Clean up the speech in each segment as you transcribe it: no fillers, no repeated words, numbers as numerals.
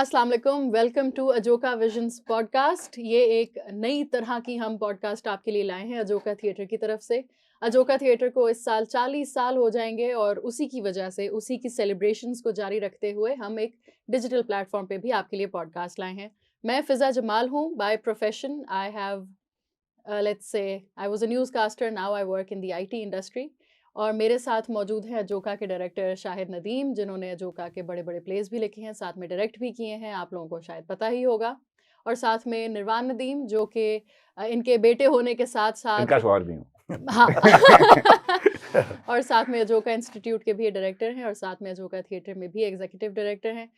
अस्सलाम वालेकुम, welcome to अजोका visions podcast. ये एक नई तरह की हम पॉडकास्ट आपके लिए लाए हैं अजोका थिएटर की तरफ से। अजोका थिएटर को इस साल 40 साल हो जाएंगे और उसी की वजह से, उसी की सेलिब्रेशंस को जारी रखते हुए हम एक डिजिटल प्लेटफॉर्म पे भी आपके लिए पॉडकास्ट लाए हैं। मैं फ़िज़ा जमाल हूँ। By profession I have let's say I was a newscaster, now I work in the IT industry. और मेरे साथ मौजूद हैं अजोका के डायरेक्टर शाहिद नदीम, जिन्होंने अजोका के बड़े बड़े प्लेस भी लिखे हैं, साथ में डायरेक्ट भी किए हैं, आप लोगों को शायद पता ही होगा। और साथ में निर्वाण नदीम, जो कि इनके बेटे होने के साथ साथ इनका शौहर भी हूँ। हाँ और साथ में अजोका इंस्टीट्यूट के भी डायरेक्टर हैं और साथ में अजोका थिएटर में भी एग्जीक्यूटिव डायरेक्टर हैं।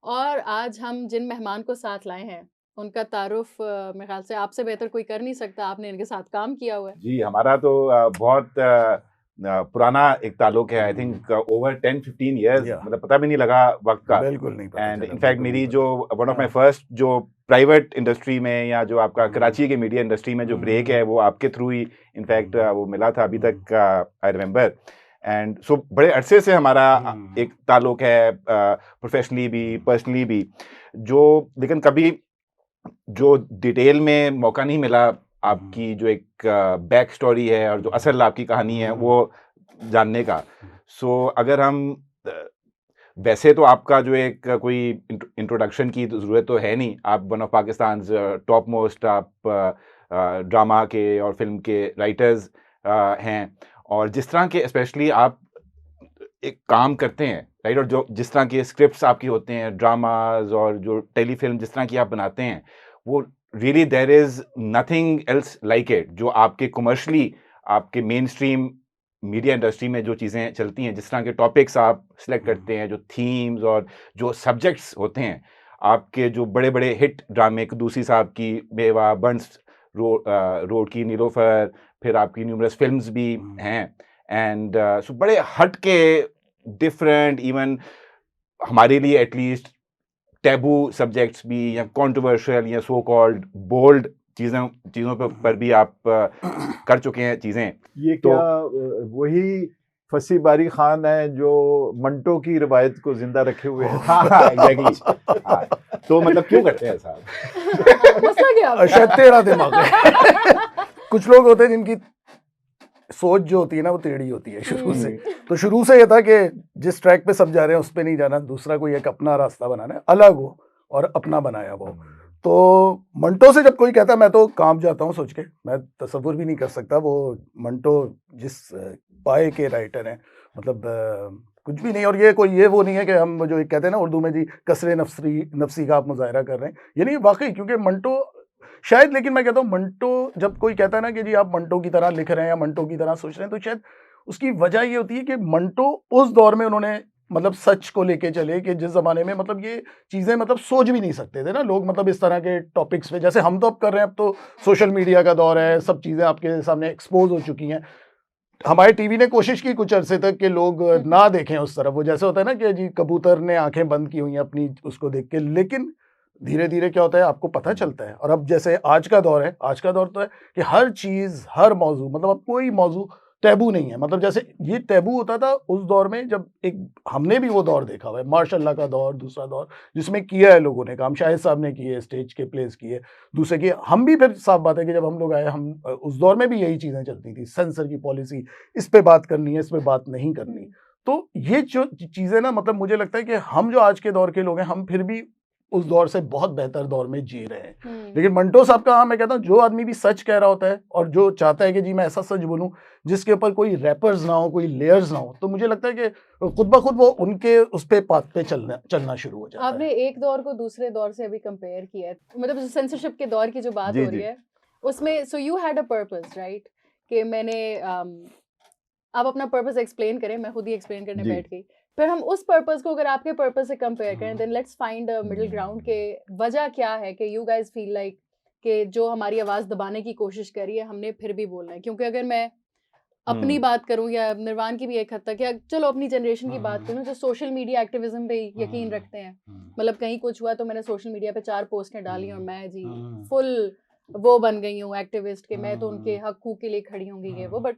और आज हम जिन मेहमान को साथ लाए हैं उनका तारुफ मेरे ख्याल से आपसे बेहतर कोई कर नहीं सकता, आपने इनके साथ काम किया हुआ है। जी, हमारा तो बहुत पुराना एक ताल्लुक है। आई थिंक ओवर 10-15 इयर्स, मतलब पता भी नहीं लगा वक्त का। बिल्कुल नहीं पता। एंड इनफैक्ट मेरी जो वन ऑफ माय फर्स्ट जो प्राइवेट इंडस्ट्री में या जो आपका कराची के मीडिया इंडस्ट्री में जो ब्रेक है वो आपके थ्रू ही इनफैक्ट वो मिला था। अभी तक आई रिमेंबर। एंड सो बड़े अरसे से हमारा एक ताल्लुक है, प्रोफेशनली भी पर्सनली भी, जो लेकिन कभी जो डिटेल में मौका नहीं मिला आपकी जो एक बैक स्टोरी है और जो असल आपकी कहानी है वो जानने का। सो अगर हम वैसे तो आपका जो एक कोई इंट्रोडक्शन की ज़रूरत तो है नहीं, आप one of Pakistan top most आप ड्रामा के और फिल्म के राइटर्स हैं। और जिस तरह के स्पेशली आप एक काम करते हैं, राइट, और जो जिस तरह के स्क्रिप्ट्स आपकी होते हैं, ड्रामाज और जो टेलीफिल्म जिस तरह की आप बनाते हैं, वो really there is nothing else like it. जो आपके कमर्शली आपके मेन स्ट्रीम मीडिया इंडस्ट्री में जो चीज़ें चलती हैं, जिस तरह के टॉपिक्स आप सिलेक्ट करते हैं, जो थीम्स और जो सब्जेक्ट्स होते हैं, आपके जो बड़े बड़े हिट ड्रामे, कदूसी साहब की बेवा, बंस रोड की नीलोफर, फिर आपकी न्यूमरस फिल्म्स भी हैं। एंड सो बड़े हट के डिफरेंट, इवन हमारे लिए एटलीस्ट टैबू सब्जेक्ट्स भी या कंट्रोवर्शियल या सो कॉल्ड बोल्ड चीज़ों पर भी आप कर चुके हैं चीज़ें। ये तो क्या वही फसी बारी खान है जो मंटो की रिवायत को जिंदा रखे हुए हैं? हाँ, एग्जैक्टली। तो मतलब क्यों करते हैं साहब? मसला क्या शायद तेरा दिमाग है। कुछ लोग होते हैं जिनकी सोच जो होती है ना वो टेढ़ी होती है शुरू से। तो शुरू से ये था कि जिस ट्रैक पे सब जा रहे हैं उस पे नहीं जाना, दूसरा कोई एक अपना रास्ता बनाना है, अलग हो और अपना बनाया वो। तो मंटो से जब कोई कहता है मैं तो कांप जाता हूँ सोच के, मैं तसव्वुर भी नहीं कर सकता। वो मंटो जिस पाए के राइटर हैं, मतलब कुछ भी नहीं। और ये कोई वो नहीं है कि हम जो कहते हैं ना उर्दू में जी कसरे नफसी का आप मुजाहरा कर रहे हैं, ये नहीं वाकई। क्योंकि मंटो शायद, लेकिन मैं कहता हूँ मंटो जब कोई कहता है ना कि जी आप मंटो की तरह लिख रहे हैं या मंटो की तरह सोच रहे हैं, तो शायद उसकी वजह ये होती है कि मंटो उस दौर में उन्होंने मतलब सच को लेके चले कि जिस ज़माने में मतलब ये चीज़ें मतलब सोच भी नहीं सकते थे ना लोग, मतलब इस तरह के टॉपिक्स पे जैसे हम तो अब कर रहे हैं। अब तो सोशल मीडिया का दौर है, सब चीज़ें आपके सामने एक्सपोज हो चुकी हैं। हमारे टीवी ने कोशिश की कुछ अरसे तक कि लोग ना देखें उस तरफ, वो जैसे होता है ना कि जी कबूतर ने आंखें बंद की हुई हैं अपनी उसको देख के, लेकिन धीरे धीरे क्या होता है आपको पता चलता है। और अब जैसे आज का दौर है, आज का दौर तो है कि हर चीज़, हर मौजू, मतलब अब कोई मौजू टैबू नहीं है। मतलब जैसे ये टैबू होता था उस दौर में, जब एक हमने भी वो दौर देखा हुआ है, माशाल्लाह का दौर, दूसरा दौर जिसमें किया है लोगों ने काम, शाहिद साहब ने किए, स्टेज के प्लेस किए, दूसरे किए, हम भी। फिर साफ बात है कि जब हम लोग आए, हम उस दौर में भी यही चीज़ें चलती थी, सेंसर की पॉलिसी, इस पे बात करनी है, इस पे बात नहीं करनी। तो ये जो चीज़ें ना, मतलब मुझे लगता है कि हम जो आज के दौर के लोग हैं, हम फिर भी उस दौर से बहुत बेहतर दौर में जी रहे हैं। लेकिन मंटो साहब का, हाँ मैं कहता हूँ, जो आदमी भी सच कह रहा होता है और जो चाहता है कि जी मैं ऐसा सच बोलूं जिसके ऊपर कोई रैपर्स ना हो, कोई लेयर्स ना हो, तो मुझे लगता है कि खुद ब खुद वो उनके उस पे पाथ पे चलना शुरू हो जाता है। आपने एक दौर को दूसरे दौर से अभी कंपेयर किया है, मतलब सेंसरशिप के दौर की जो बात हो रही है उसमें, so you had a purpose, right? कि मैंने आप अपना पर्पस एक्सप्लेन करें, मैं खुद ही एक्सप्लेन करने बैठ गई। फिर हम उस पर्पस को अगर आपके पर्पस से कंपेयर करें, then let's find a middle ground के वजह क्या है कि यू गाइज फील लाइक कि जो हमारी आवाज़ दबाने की कोशिश करी है हमने फिर भी बोलना है। क्योंकि अगर मैं अपनी बात करूं या निर्वाण की भी एक हद तक, या चलो अपनी जनरेशन की बात करूं जो सोशल मीडिया एक्टिविज्म पे यकीन रखते हैं, मतलब कहीं कुछ हुआ तो मैंने सोशल मीडिया पे 4 पोस्टें डाली और मैं जी फुल वो बन गई हूँ एक्टिविस्ट के, मैं तो उनके हकों के लिए खड़ी होंगी ये वो, बट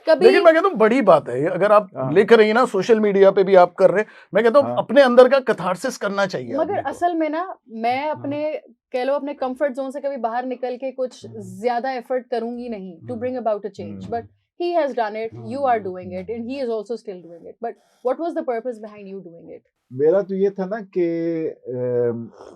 कभी लेकिन मैं कहता हूँ बड़ी बात है ये, अगर आप हाँ। लिख रही हैं ना, सोशल मीडिया पे भी आप कर रहे हैं, मैं कहता हूँ हाँ। अपने अंदर का कैथार्सिस करना चाहिए मगर आदमी को। असल में ना मैं अपने कह लो अपने कंफर्ट जोन से कभी बाहर निकल के कुछ ज्यादा एफर्ट करूंगी नहीं to bring about a change, but he has done it, you are doing it, and he is also still doing it. But what was the purpose behind you doing it? मेरा तो ये था ना कि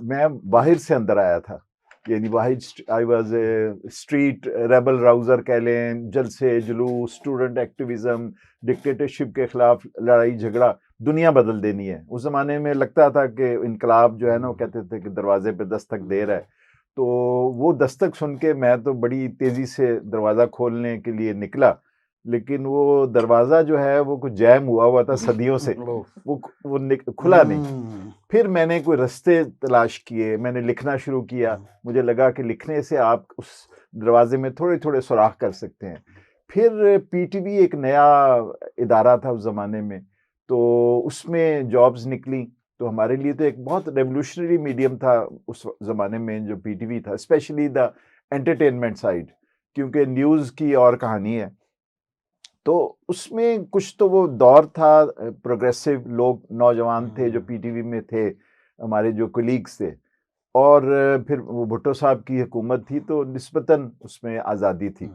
मैं बाहर से अंदर आया था, यानी बाहर I was a street rebel rouser कह लें, जलसे जुलूस, स्टूडेंट एक्टिविज्म, डिक्टेटरशिप के खिलाफ लड़ाई झगड़ा, दुनिया बदल देनी है। उस जमाने में लगता था कि इनकलाब जो है ना, वो कहते थे कि दरवाजे पे दस्तक दे रहा है। तो वो दस्तक सुन के मैं तो बड़ी तेजी से दरवाज़ा खोलने के लिए निकला, लेकिन वो दरवाज़ा जो है वो कुछ जैम हुआ था सदियों से, वो खुला नहीं। फिर मैंने कोई रास्ते तलाश किए, मैंने लिखना शुरू किया। मुझे लगा कि लिखने से आप उस दरवाजे में थोड़े थोड़े सुराख कर सकते हैं। फिर पीटीवी एक नया इदारा था उस ज़माने में, तो उसमें जॉब्स निकली। तो हमारे लिए तो एक बहुत रेवोल्यूशनरी मीडियम था उस ज़माने में जो पीटीवी था, स्पेशली द एंटरटेनमेंट साइड, क्योंकि न्यूज़ की और कहानी है। तो उसमें कुछ तो वो दौर था, प्रोग्रेसिव लोग नौजवान थे जो पीटीवी में थे, हमारे जो कोलीग्स थे, और फिर वो भुट्टो साहब की हुकूमत थी, तो निस्बतन उसमें आज़ादी थी।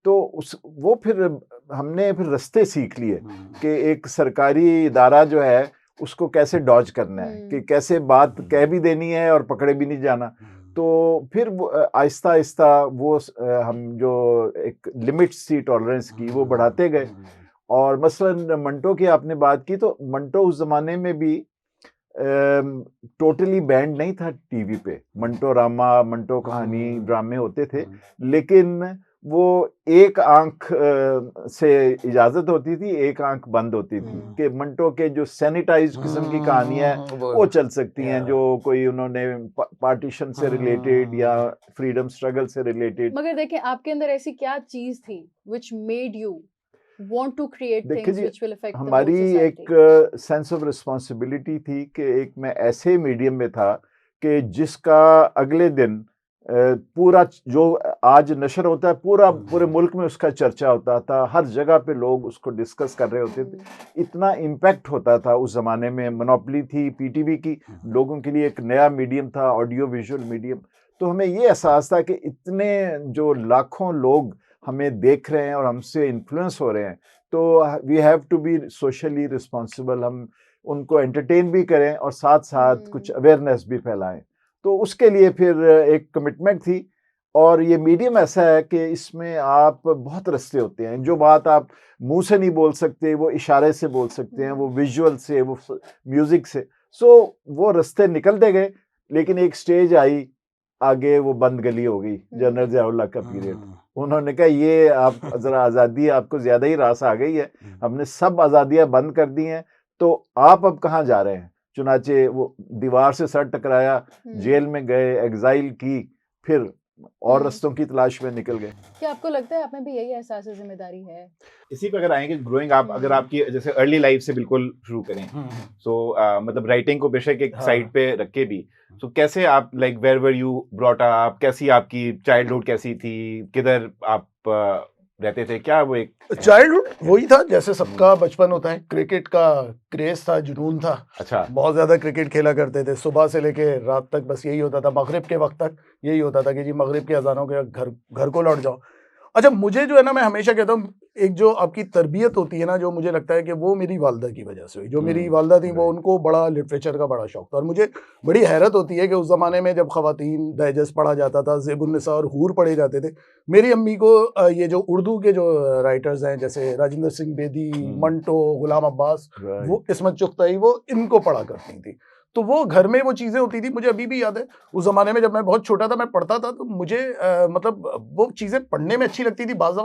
तो वो फिर हमने फिर रास्ते सीख लिए कि एक सरकारी इदारा जो है उसको कैसे डॉज करना है, कि कैसे बात कह भी देनी है और पकड़े भी नहीं जाना। तो फिर आहिस्ता आहिस्ता वो हम जो एक लिमिट्स थी टॉलरेंस की, वो बढ़ाते गए। और मसलन मंटो की आपने बात की, तो मंटो उस ज़माने में भी टोटली बैंड नहीं था टीवी पे। मंटो रामा, मंटो कहानी, ड्रामे होते थे, लेकिन वो एक आंख से इजाजत होती थी, एक आंख बंद होती थी, कि मंटो के जो सैनिटाइज किस्म की कहानियां वो चल सकती हैं, जो कोई उन्होंने पार्टीशन से रिलेटेड या फ्रीडम स्ट्रगल से रिलेटेड। मगर देखिए आपके अंदर ऐसी क्या चीज थी which made you want to create things which will affect the whole हमारी society? एक सेंस ऑफ रिस्पॉन्सिबिलिटी थी कि एक मैं ऐसे मीडियम में था कि जिसका अगले दिन पूरा जो आज नशर होता है, पूरे मुल्क में उसका चर्चा होता था, हर जगह पे लोग उसको डिस्कस कर रहे होते थे। इतना इम्पैक्ट होता था उस ज़माने में। मोनोपोली थी पीटीवी की, लोगों के लिए एक नया मीडियम था, ऑडियो विजुअल मीडियम। तो हमें ये एहसास था कि इतने जो लाखों लोग हमें देख रहे हैं और हमसे इन्फ्लुएंस हो रहे हैं, तो we have to be socially responsible. हम उनको एंटरटेन भी करें और साथ साथ कुछ अवेयरनेस भी फैलाएं। तो उसके लिए फिर एक कमिटमेंट थी। और ये मीडियम ऐसा है कि इसमें आप बहुत रास्ते होते हैं। जो बात आप मुंह से नहीं बोल सकते, वो इशारे से बोल सकते हैं, वो विजुअल से, वो म्यूजिक से। सो वो रास्ते निकलते गए, लेकिन एक स्टेज आई आगे, वो बंद गली हो गई, जनरल ज़ियाउल्लाह का पीरियड। उन्होंने कहा ये आप जरा आज़ादी, आपको ज़्यादा ही रास आ गई है, हमने सब आज़ादियाँ बंद कर दी हैं, तो आप अब कहाँ जा रहे हैं। चुनाचे वो दीवार से सर टकराया, जेल में गए, एग्जाइल की, फिर और रास्तों की तलाश में निकल गए। क्या आपको लगता है आप में भी यही एहसास जिम्मेदारी है? इसी पे अगर आएंगे ग्रोइंग आप, अगर आपकी जैसे अर्ली लाइफ से बिल्कुल शुरू करें, सो मतलब राइटिंग को बेशक एक साइड पे रखे भी, तो कैसे आप like where were you brought up, कैसी आपकी चाइल्डहुड कैसी थी, किधर आप रहते थे, क्या वो एक चाइल्डहुड वही था जैसे सबका बचपन होता है। क्रिकेट का क्रेज था, जुनून था। अच्छा, बहुत ज्यादा क्रिकेट खेला करते थे, सुबह से लेके रात तक बस यही होता था। मगरिब के वक्त तक यही होता था कि जी मगरिब की अजानों के घर को लौट जाओ। अच्छा, मुझे जो है ना, मैं हमेशा कहता हूँ, एक जो आपकी तरबियत होती है ना, जो मुझे लगता है कि वो मेरी वालदा की वजह से हुई। जो मेरी वालदा थी, वो उनको बड़ा लिटरेचर का बड़ा शौक था। और मुझे बड़ी हैरत होती है कि उस ज़माने में जब ख़वातीन डाइजेस्ट पढ़ा जाता था, ज़ेबुन्निसा और हूर पढ़े जाते थे, मेरी अम्मी को ये जो उर्दू के जो राइटर्स हैं, जैसे राजेंद्र सिंह बेदी, मंटो, गुलाम अब्बास, वो इस्मत चुगताई, वो इनको पढ़ा करती थी। तो वो घर में वो चीज़ें होती थी। मुझे अभी भी याद है उस ज़माने में जब मैं बहुत छोटा था, मैं पढ़ता था, तो मुझे मतलब वो चीज़ें पढ़ने में अच्छी लगती थी। बाज़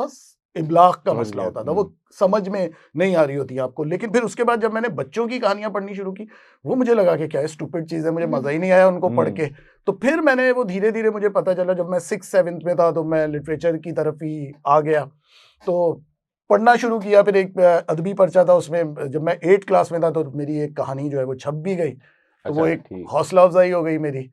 इब्लाग का मसला होता था, वो समझ में नहीं आ रही होती आपको। लेकिन फिर उसके बाद जब मैंने बच्चों की कहानियां पढ़नी शुरू की, वो मुझे लगा कि क्या स्टूपिड चीज़ है, मुझे मज़ा ही नहीं आया उनको पढ़ के। तो फिर मैंने वो धीरे धीरे मुझे पता चला, जब मैं 6th-7th में था, तो मैं लिटरेचर की तरफ ही आ गया, तो पढ़ना शुरू किया। फिर एक अदबी पर्चा था, उसमें जब मैं 8th क्लास में था, तो मेरी एक कहानी जो है वो छप भी गई। तो वो अच्छा, एक ठीक। हौसला अफजाई हो गई मेरी।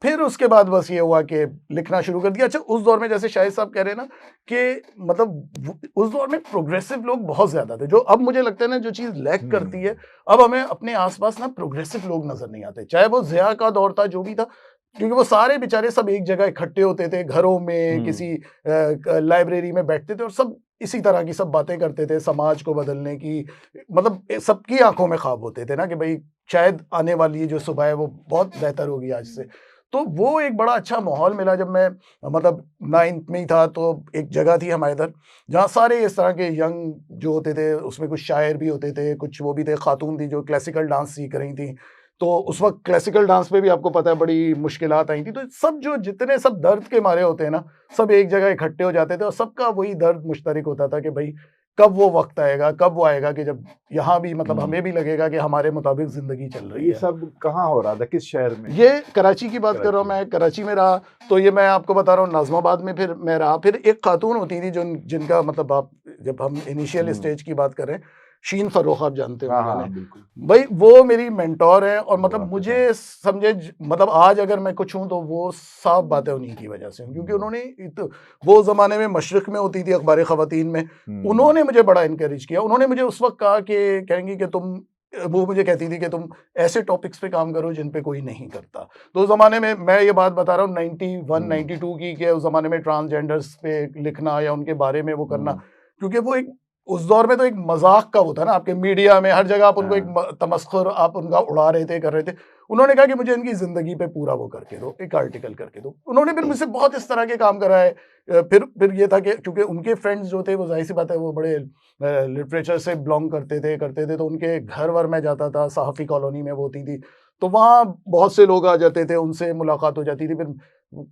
फिर उसके बाद बस ये हुआ कि लिखना शुरू कर दिया। अच्छा, उस दौर में जैसे शाहिद साहब कह रहे हैं ना कि मतलब उस दौर में प्रोग्रेसिव लोग बहुत ज्यादा थे, जो अब मुझे लगता है ना जो चीज लैक करती है, अब हमें अपने आसपास ना प्रोग्रेसिव लोग नजर नहीं आते। चाहे वो ज़िया का दौर था, जो भी था, क्योंकि वो सारे बेचारे सब एक जगह इकट्ठे होते थे, घरों में किसी लाइब्रेरी में बैठते थे और सब इसी तरह की सब बातें करते थे, समाज को बदलने की, मतलब सबकी आंखों में ख्वाब होते थे ना कि भाई शायद आने वाली जो सुबह है वो बहुत बेहतर होगी आज से। तो वो एक बड़ा अच्छा माहौल मिला जब मैं मतलब 9th में ही था। तो एक जगह थी हमारे इधर जहाँ सारे इस तरह के यंग जो होते थे, उसमें कुछ शायर भी होते थे, कुछ वो भी थे, खातून थी जो क्लासिकल डांस सीख रही थी। तो उस वक्त क्लासिकल डांस पे भी आपको पता है बड़ी मुश्किलात आई थी। तो सब जो जितने सब दर्द के मारे होते हैं ना, सब एक जगह इकट्ठे हो जाते थे और सबका वही दर्द मुश्तरक होता था कि भाई कब वो वक्त आएगा, कब वो आएगा कि जब यहाँ भी मतलब हमें भी लगेगा कि हमारे मुताबिक जिंदगी चल रही ये है। सब कहाँ हो रहा था, किस शहर में? ये कराची की बात कर रहा हूँ मैं, कराची में रहा। तो ये मैं आपको बता रहा हूँ, नाज़िमाबाद में फिर मैं रहा। फिर एक खातून होती थी जो जिनका मतलब आप जब हम इनिशियल स्टेज की बात कर रहे हैं, शीन फर्रुख, आप जानते हाँ होंगे हाँ उन्हें। बिल्कुल। भाई वो मेरी मेंटोर है और मतलब वाह, मुझे समझे मतलब आज अगर मैं कुछ हूँ तो वो साफ बात है उन्हीं की वजह से हूँ, क्योंकि उन्होंने वो ज़माने में मशरिक़ में होती थी अखबार ख़वातीन में, उन्होंने मुझे बड़ा इनकरेज किया। उन्होंने मुझे उस वक्त कहा कि कहेंगी कि तुम, वो मुझे कहती थी कि तुम ऐसे टॉपिक्स पे काम करो जिन पे कोई नहीं करता। तो उस ज़माने में मैं ये बात बता रहा हूँ 91 92 की, कि उस ज़माने में ट्रांसजेंडर्स पे लिखना या उनके बारे में वो करना, क्योंकि वो एक उस दौर में तो एक मजाक का होता है ना, आपके मीडिया में हर जगह आप उनको एक तमस्खुर आप उनका उड़ा रहे थे, कर रहे थे। उन्होंने कहा कि मुझे इनकी जिंदगी पे पूरा वो करके दो, एक आर्टिकल करके दो। उन्होंने फिर मुझसे बहुत इस तरह के काम कराए। फिर ये था कि क्योंकि उनके फ्रेंड्स जो थे वो जाहिर सी बात है वो बड़े लिटरेचर से बिलोंग करते थे, तो उनके घर वर में जाता था, सहाफ़ी कॉलोनी में वो होती थी, तो वहाँ बहुत से लोग आ जाते थे, उनसे मुलाकात हो जाती थी। फिर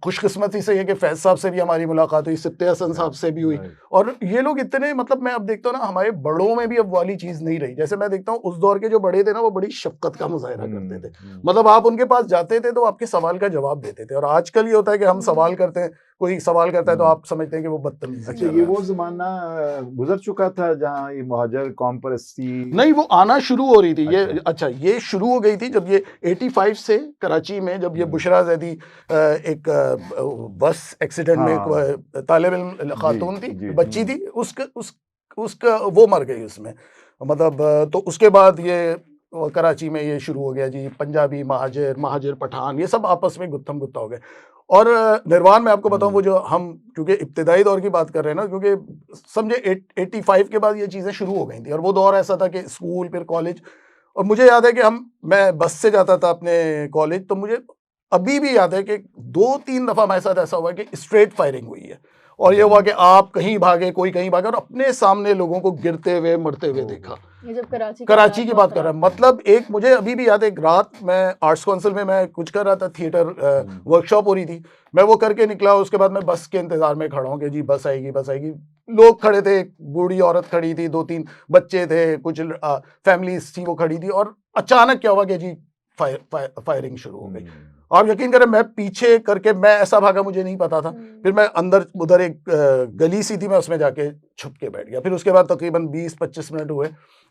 खुशकिस्मती से ये कि फैज़ साहब से भी हमारी मुलाकात हुई, सिप्ते हसन साहब से भी हुई। और ये लोग इतने मतलब मैं अब देखता हूँ ना, हमारे बड़ों में भी अब वाली चीज़ नहीं रही। जैसे मैं देखता हूँ उस दौर के जो बड़े थे ना, वो बड़ी शफ़क़त का मुज़ाहिरा करते थे। मतलब आप उनके पास जाते थे तो आपके सवाल का जवाब देते थे। और आजकल ये होता है कि हम सवाल करते हैं, कोई सवाल करता है तो आप समझते हैं कि वो बदतमीज़ी अच्छा, कर ये रहा है। वो जमाना गुजर चुका था जहाँ ये मुहाजिर कौम परस्ती नहीं, वो आना शुरू हो रही थी। ये अच्छा। अच्छा, ये शुरू हो गई थी जब ये 85 से कराची में, जब ये बुशरा ज़ैदी एक बस एक्सीडेंट में हाँ एक तालिब इल्म खातून थी, जी बच्ची थी, उसका वो मर गई उसमें। मतलब तो उसके बाद ये कराची में ये शुरू हो गया जी, पंजाबी महाजिर पठान ये सब आपस में गुत्थम गुत्ता हो गए। और निर्वाण में आपको बताऊं, वो जो हम क्योंकि इब्तिदाई दौर की बात कर रहे हैं ना, क्योंकि समझे 85 के बाद ये चीज़ें शुरू हो गई थी। और वो दौर ऐसा था कि स्कूल फिर कॉलेज। और मुझे याद है कि मैं बस से जाता था अपने कॉलेज, तो मुझे अभी भी याद है कि 2-3 दफ़ा हमारे साथ ऐसा हुआ कि स्ट्रेट फायरिंग हुई है। और ये हुआ कि आप कहीं भागे, कोई कहीं भागे, और अपने सामने लोगों को गिरते हुए मरते हुए देखा। ये जब कराची कराची की बात कर रहा है। मतलब एक मुझे अभी भी याद है, एक रात मैं आर्ट्स काउंसिल में मैं कुछ कर रहा था, थिएटर वर्कशॉप हो रही थी, मैं वो करके निकला। उसके बाद मैं बस के इंतजार में खड़ा हूँ कि जी बस आएगी बस आएगी। लोग खड़े थे, एक बूढ़ी औरत खड़ी थी, 2-3 बच्चे थे, कुछ फैमिलीज थी वो खड़ी थी। और अचानक क्या हुआ कि जी फायरिंग शुरू हो गई। आप यकीन करें, मैं पीछे करके मैं ऐसा भागा, मुझे नहीं पता था। फिर मैं अंदर उधर एक गली सी थी, मैं उसमें जाके छुप के बैठ गया। फिर उसके बाद तकरीबन 20-25 मिनट हुए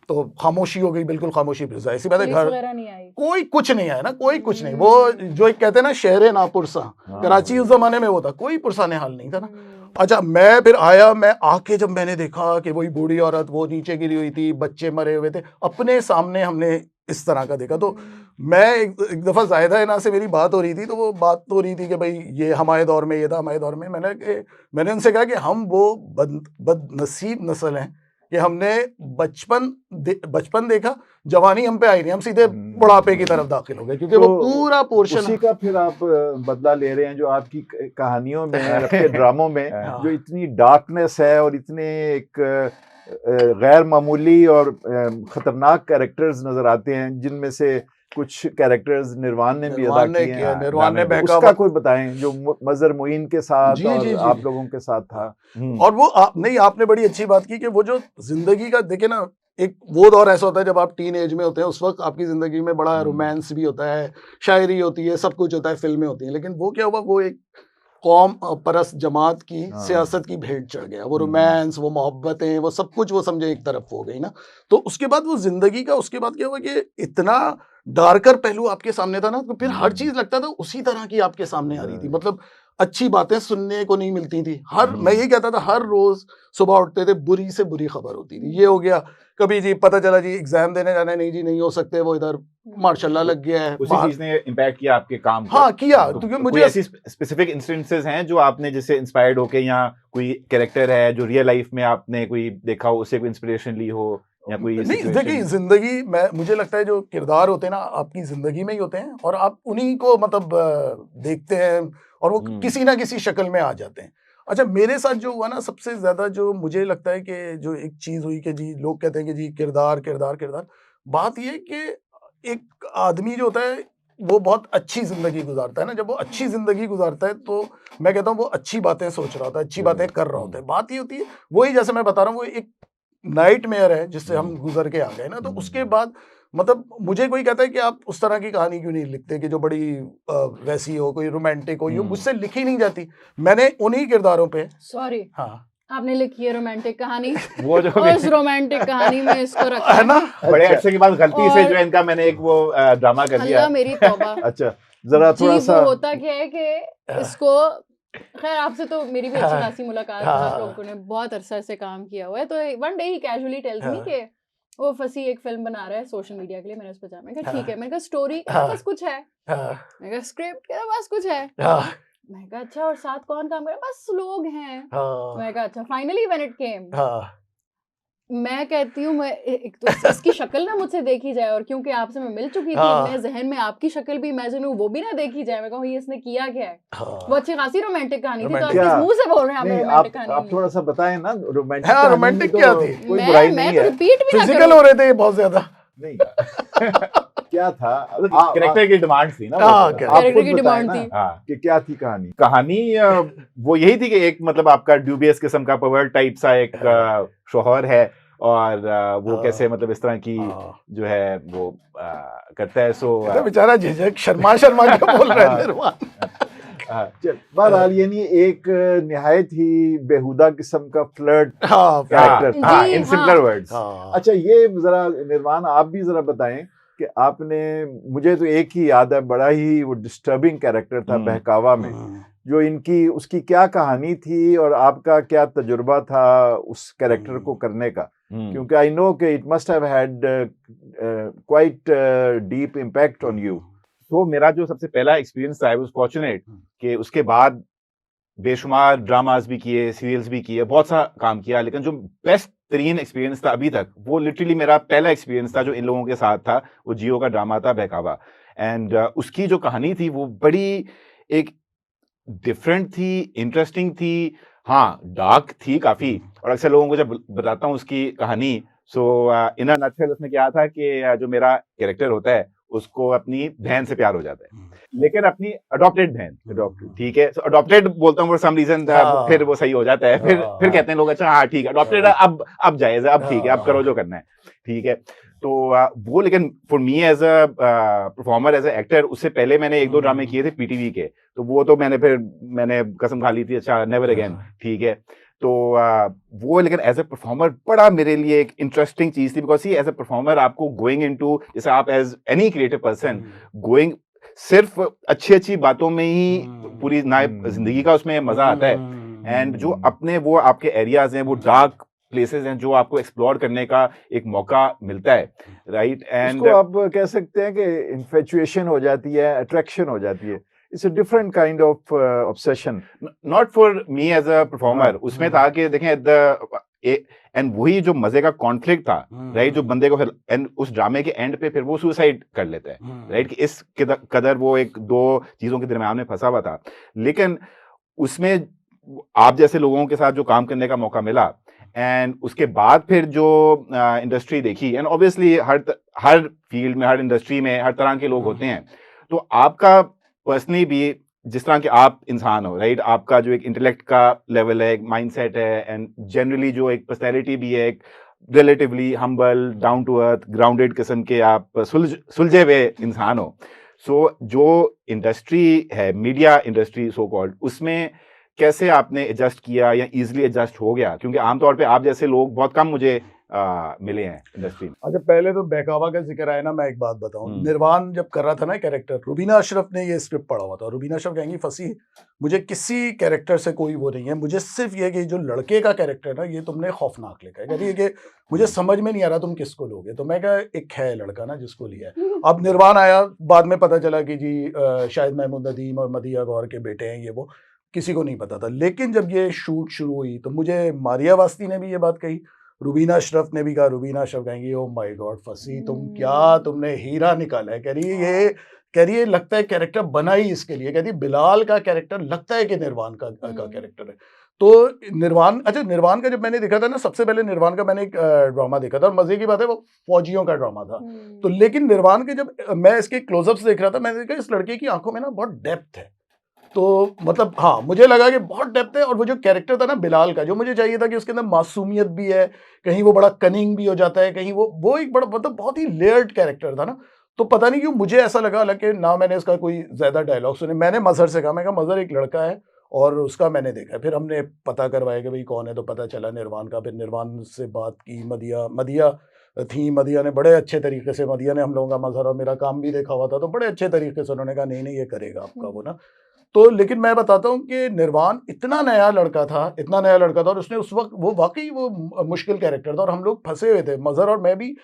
तो खामोशी हो गई, बिल्कुल खामोशी। फिर जाहिर सी बात है पुलिस घर वगैरह नहीं आई? कोई कुछ नहीं आया ना, कोई कुछ नहीं। वो जो एक कहते हैं ना शहर नापुरसा, कराची उस जमाने में वो था, कोई पुरसाने हाल नहीं था ना। अच्छा, मैं फिर आया, मैं आके जब मैंने देखा कि वही बूढ़ी औरत वो नीचे गिरी हुई थी, बच्चे मरे हुए थे, अपने सामने हमने इस तरह का देखा। तो मैं एक दफ़ा जायदा इना से मेरी बात हो रही थी, तो वो बात तो हो रही थी कि भाई ये हमारे दौर में ये था, हमारे दौर में। मैंने उनसे कहा कि हम वो बदनसीब नस्ल हैं कि हमने बचपन देखा, जवानी हम पे आई नहीं, हम सीधे बुढ़ापे की तरफ दाखिल हो गए, क्योंकि वो पूरा पोर्शन उसी का फिर आप बदला ले रहे हैं, जो आपकी कहानियों में आपके ड्रामों में जो इतनी डार्कनेस है और इतने एक गैर मामूली और खतरनाक कैरेक्टर्स नजर आते हैं, जिनमें से कुछ कैरेक्टर्स निर्वाण ने भी अदा किए हैं। निर्वाण ने उसका कोई बताएं जो मजहर मोइन के साथ और आप लोगों के साथ था। और वो नहीं, आपने बड़ी अच्छी बात की कि वो जो जिंदगी का देखे ना, एक वो दौर ऐसा होता है जब आप टीन एज में होते हैं, उस वक्त आपकी जिंदगी में बड़ा रोमांस भी होता है, शायरी होती है, सब कुछ होता है, फिल्में होती हैं। लेकिन वो क्या हुआ, वो एक कौम परस्त जमात की सियासत की भेंट चढ़ गया। वो रोमांस, वो मोहब्बतें, वो सब कुछ वो समझे एक तरफ हो गई ना। तो उसके बाद वो जिंदगी का, उसके बाद क्या हुआ कि इतना डार्कर पहलू आपके सामने था ना, तो फिर हर चीज लगता था उसी तरह की आपके सामने आ रही थी। मतलब अच्छी बातें सुनने को नहीं मिलती थी। मैं ये कहता था, हर रोज सुबह उठते थे, बुरी से बुरी खबर होती थी। ये हो गया, कभी जी पता चला जी एग्जाम देने जाना है, नहीं जी नहीं हो सकते, वो इधर मार्शाल्लाह लग गया है उसी बाहर। चीज ने इम्पैक्ट किया आपके काम को? हाँ किया, तो क्योंकि कोई मुझे ऐसी स्पेसिफिक इंस्टेंसेस हैं जो आपने जिससे इंस्पायर्ड होके, या कोई कैरेक्टर है जो रियल लाइफ में आपने कोई देखा हो, उससे कोई इंस्पिरेशन ली हो, या कोई नहीं, देखिए जिंदगी में मुझे लगता है जो किरदार होते हैं ना आपकी जिंदगी में ही होते हैं, और आप उन्हीं को मतलब देखते हैं, और वो किसी ना किसी शक्ल में आ जाते हैं। अच्छा, मेरे साथ जो हुआ ना, सबसे ज्यादा जो मुझे लगता है कि जो एक चीज हुई कि जी लोग कहते हैं कि जी किरदार किरदार किरदार, बात ये है कि एक आदमी जो होता है वो बहुत अच्छी जिंदगी गुजारता है ना, जब वो अच्छी जिंदगी गुजारता है तो मैं कहता हूँ वो अच्छी बातें सोच रहा होता है, अच्छी बातें कर रहा होता है। बात ये होती है, वही जैसे मैं बता रहा हूँ, वो एक नाइटमेयर है जिससे हम गुजर के आ गए ना, तो उसके बाद मतलब मुझे कोई कहता है कि आप उस तरह की कहानी क्यों नहीं लिखते कि जो बड़ी वैसी हो, कोई रोमांटिक हो, ये मुझसे लिखी नहीं जाती। मैंने उन्हीं किरदारों पे सॉरी हाँ आपने लिखी है रोमांटिक कहानी, वो जो उस रोमांटिक कहानी में इसको रखा है ना। बड़े अरसे के बाद गलती से और- जो है इनका मैंने एक वो ड्रामा कर दिया। अल्लाह मेरी तौबा। अच्छा, जरा जी थोड़ा वो सा होता क्या है कि इसको, खैर आपसे तो मेरी भी अच्छी खासी मुलाकात है, आप लोगों ने बहुत अरसा से काम किया हुआ है, तो वन डे ही कैजुअली टेल्स मी कि वो फसी एक फिल्म बना रहा है सोशल मीडिया के लिए। मैंने उस पर जाना, मैंने कहा ठीक है, मैंने कहा स्टोरी बस कुछ है, मैंने कहा स्क्रिप्ट के बस कुछ है, मैंने कहा अच्छा और साथ कौन काम कर रहा है, बस लोग हैं, मैंने कहा अच्छा। फाइनली व्हेन इट केम, मैं कहती हूँ मैं एक तो इसकी शक्ल ना मुझसे देखी जाए, और क्योंकि आपसे मैं मिल चुकी थी, मैं जहन में आपकी शक्ल भी इमेजिन हूँ, वो भी ना देखी जाए, मैं कहूँ ये इसने किया क्या है। वो अच्छी खासी रोमांटिक कहानी थी, तो आप किस मुंह से बोल रहे हैं आपने नहीं, रोमांटिक कहानी? आप थोड़ा सा बताएं ना रोमांटिक हाँ, कहानी रोमांटिक में क्या तो थी? कोई बुराई मैं नहीं तो है। रिपीट भी ना फिजिकल करूं। हो रहे थे ये बहुत ज्यादा। नहीं क्या था कैरेक्टर की डिमांड थी ना वो हाँ, तो। character आप खुद की बताएं डिमांड ना थी। हाँ, कि क्या थी कहानी। कहानी वो यही थी कि एक मतलब आपका ड्यूबियस किस्म का पर्वर्ट टाइप सा एक शौहर है, और वो कैसे मतलब इस तरह की जो है वो करता है। सो तो बेचारा झिझक शर्मा शर्मा के बोल रहे थे चल, बहरहाल ये नहीं, एक निहायत ही बेहुदा किस्म का फ्लर्ट कैरेक्टर था। जी, इन हाँ। Simpler words. अच्छा, ये जरा निर्वाण आप भी जरा बताएं कि आपने, मुझे तो एक ही याद है, बड़ा ही वो डिस्टर्बिंग कैरेक्टर था बहकावा में, जो इनकी उसकी क्या कहानी थी और आपका क्या तजुर्बा था उस कैरेक्टर को करने का, क्योंकि आई नो कि it must have had quite deep impact on you. तो मेरा जो सबसे पहला एक्सपीरियंस था, आई वाज फॉर्चुनेट कि उसके बाद बेशुमार ड्रामास भी किए, सीरियल्स भी किए, बहुत सा काम किया, लेकिन जो बेस्ट तरीन एक्सपीरियंस था अभी तक, वो लिटरली मेरा पहला एक्सपीरियंस था जो इन लोगों के साथ था। वो जियो का ड्रामा था बहकावा, एंड उसकी जो कहानी थी वो बड़ी एक डिफरेंट थी, इंटरेस्टिंग थी, हाँ डार्क थी काफी। और अक्सर लोगों को जब बताता हूँ उसकी कहानी, सो इन अ नटशेल उसमें क्या था कि जो मेरा कैरेक्टर होता है उसको अपनी बहन से प्यार हो जाता है, लेकिन अपनी अडॉप्टेड बहन, ठीक है, अडॉप्टेड बोलता हूँ फॉर सम रीजन, फिर वो सही हो जाता है, फिर कहते हैं लोग अच्छा हाँ ठीक है अडॉप्टेड, अब जायज है, अब ठीक है, अब करो जो करना है, ठीक है। तो वो, लेकिन for me as a performer, as an actor, उससे पहले मैंने एक दो ड्रामे किए थे पीटीवी के, तो वो तो मैंने कसम खा ली थी अच्छा नेवर अगेन, ठीक है। तो वो, लेकिन एज ए परफॉर्मर बड़ा मेरे लिए एक इंटरेस्टिंग चीज थी, बिकॉज एज ए परफॉर्मर आपको गोइंग इनटू, जैसे आप as any creative person going सिर्फ अच्छी बातों में ही पूरी जिंदगी का उसमें मजा आता है, एंड जो अपने वो आपके एरियाज हैं, वो डार्क प्लेसेस हैं जो आपको एक्सप्लोर करने का एक मौका मिलता है, राइट। एंड इसको आप कह सकते हैं कि इन्फेचुएशन हो जाती है, अट्रैक्शन हो जाती है। It's a different kind of obsession, not for me as a performer. उसमें था कि देखें एंड वही जो मजे का कॉन्फ्लिक्ट था, राइट, जो बंदे को फिर एंड उस ड्रामे के एंड पे फिर वो सुसाइड कर लेता है, राइट, कि इस कदर वो एक दो चीजों के दरम्यान में फंसा हुआ था। लेकिन उसमें आप जैसे लोगों के साथ जो काम करने का मौका मिला, एंड उसके बाद फिर जो इंडस्ट्री देखी, एंड ऑब्वियसली हर फील्ड में, हर इंडस्ट्री में हर तरह के लोग होते हैं, तो आपका पर्सनली भी जिस तरह के आप इंसान हो, राइट, आपका जो एक इंटेलेक्ट का लेवल है, एक माइंडसेट है, एंड जनरली जो एक पर्सनैलिटी भी है, एक relatively humble, down to earth, grounded किस्म के आप सुलझे हुए इंसान हो। सो जो इंडस्ट्री है, मीडिया इंडस्ट्री सो कॉल्ड, उसमें कैसे आपने एडजस्ट किया या इजीली एडजस्ट हो गया? क्योंकि आमतौर पे आप जैसे लोग बहुत कम मुझे मिले हैं इंडस्ट्री में। अच्छा, पहले तो बहकावा का जिक्र आया ना, मैं एक बात बताऊं, निर्वाण जब कर रहा था ना कैरेक्टर, रुबीना अशरफ ने ये स्क्रिप्ट पढ़ा हुआ था। रुबीना अशरफ कहेंगी फंसी, मुझे किसी कैरेक्टर से कोई वो नहीं है, मुझे सिर्फ ये कि जो लड़के का कैरेक्टर है ना, ये तुमने खौफनाक लिखा है। कहती है कि मुझे समझ में नहीं आ रहा तुम किसको लोगे। तो मैं कहा एक है लड़का ना जिसको लिया है। अब निर्वाण आया, बाद में पता चला कि जी शायद महमूद नदीम और मदिया गौर के बेटे हैं ये, वो किसी को नहीं पता था। लेकिन जब ये शूट शुरू हुई तो मुझे मारिया वास्ती ने भी ये बात कही, रुबीना अशरफ ने भी कहा। रुबीना अशरफ कहेंगी ओ माय गॉड फंसी, तुमने हीरा निकाला है। कह रही है लगता है कैरेक्टर बना ही इसके लिए। कहती बिलाल का कैरेक्टर लगता है कि निर्वाण का कैरेक्टर है। तो निर्वाण, अच्छा निर्वाण का जब मैंने देखा था ना, सबसे पहले निर्वाण का मैंने एक ड्रामा देखा था, और मजे की बात है वो फौजियों का ड्रामा था। तो लेकिन निर्वाण के जब मैं इसके क्लोजअप्स देख रहा था, मैंने देखा इस लड़के की आंखों में ना बहुत डेप्थ है। तो मतलब हाँ, मुझे लगा कि बहुत डेप्थ है। और वो जो कैरेक्टर था ना बिलाल का, जो मुझे चाहिए था कि उसके अंदर मासूमियत भी है, कहीं वो बड़ा कनिंग भी हो जाता है, कहीं वो एक बड़ा मतलब बहुत ही लेयर्ड कैरेक्टर था ना। तो पता नहीं क्यों मुझे ऐसा लगा, हालांकि ना मैंने इसका कोई ज्यादा डायलॉग सुने। मैंने मजहर से कहा, मैं कहा मजहर एक लड़का है और उसका मैंने देखा। फिर हमने पता करवाया कि भाई कौन है, तो पता चला निर्वाण का। फिर निर्वाण से बात की, मदिया थी, मदिया ने बड़े अच्छे तरीके से, मदिया ने हम लोगों का मजहर और मेरा काम भी देखा हुआ था, तो बड़े अच्छे तरीके से उन्होंने कहा नहीं ये करेगा आपका वो ना। तो लेकिन मैं बताता हूँ कि निर्वाण इतना नया लड़का था, और उसने उस वक्त वो वाकई वो मुश्किल कैरेक्टर था, और हम लोग फंसे हुए थे, मजहर और मैं भी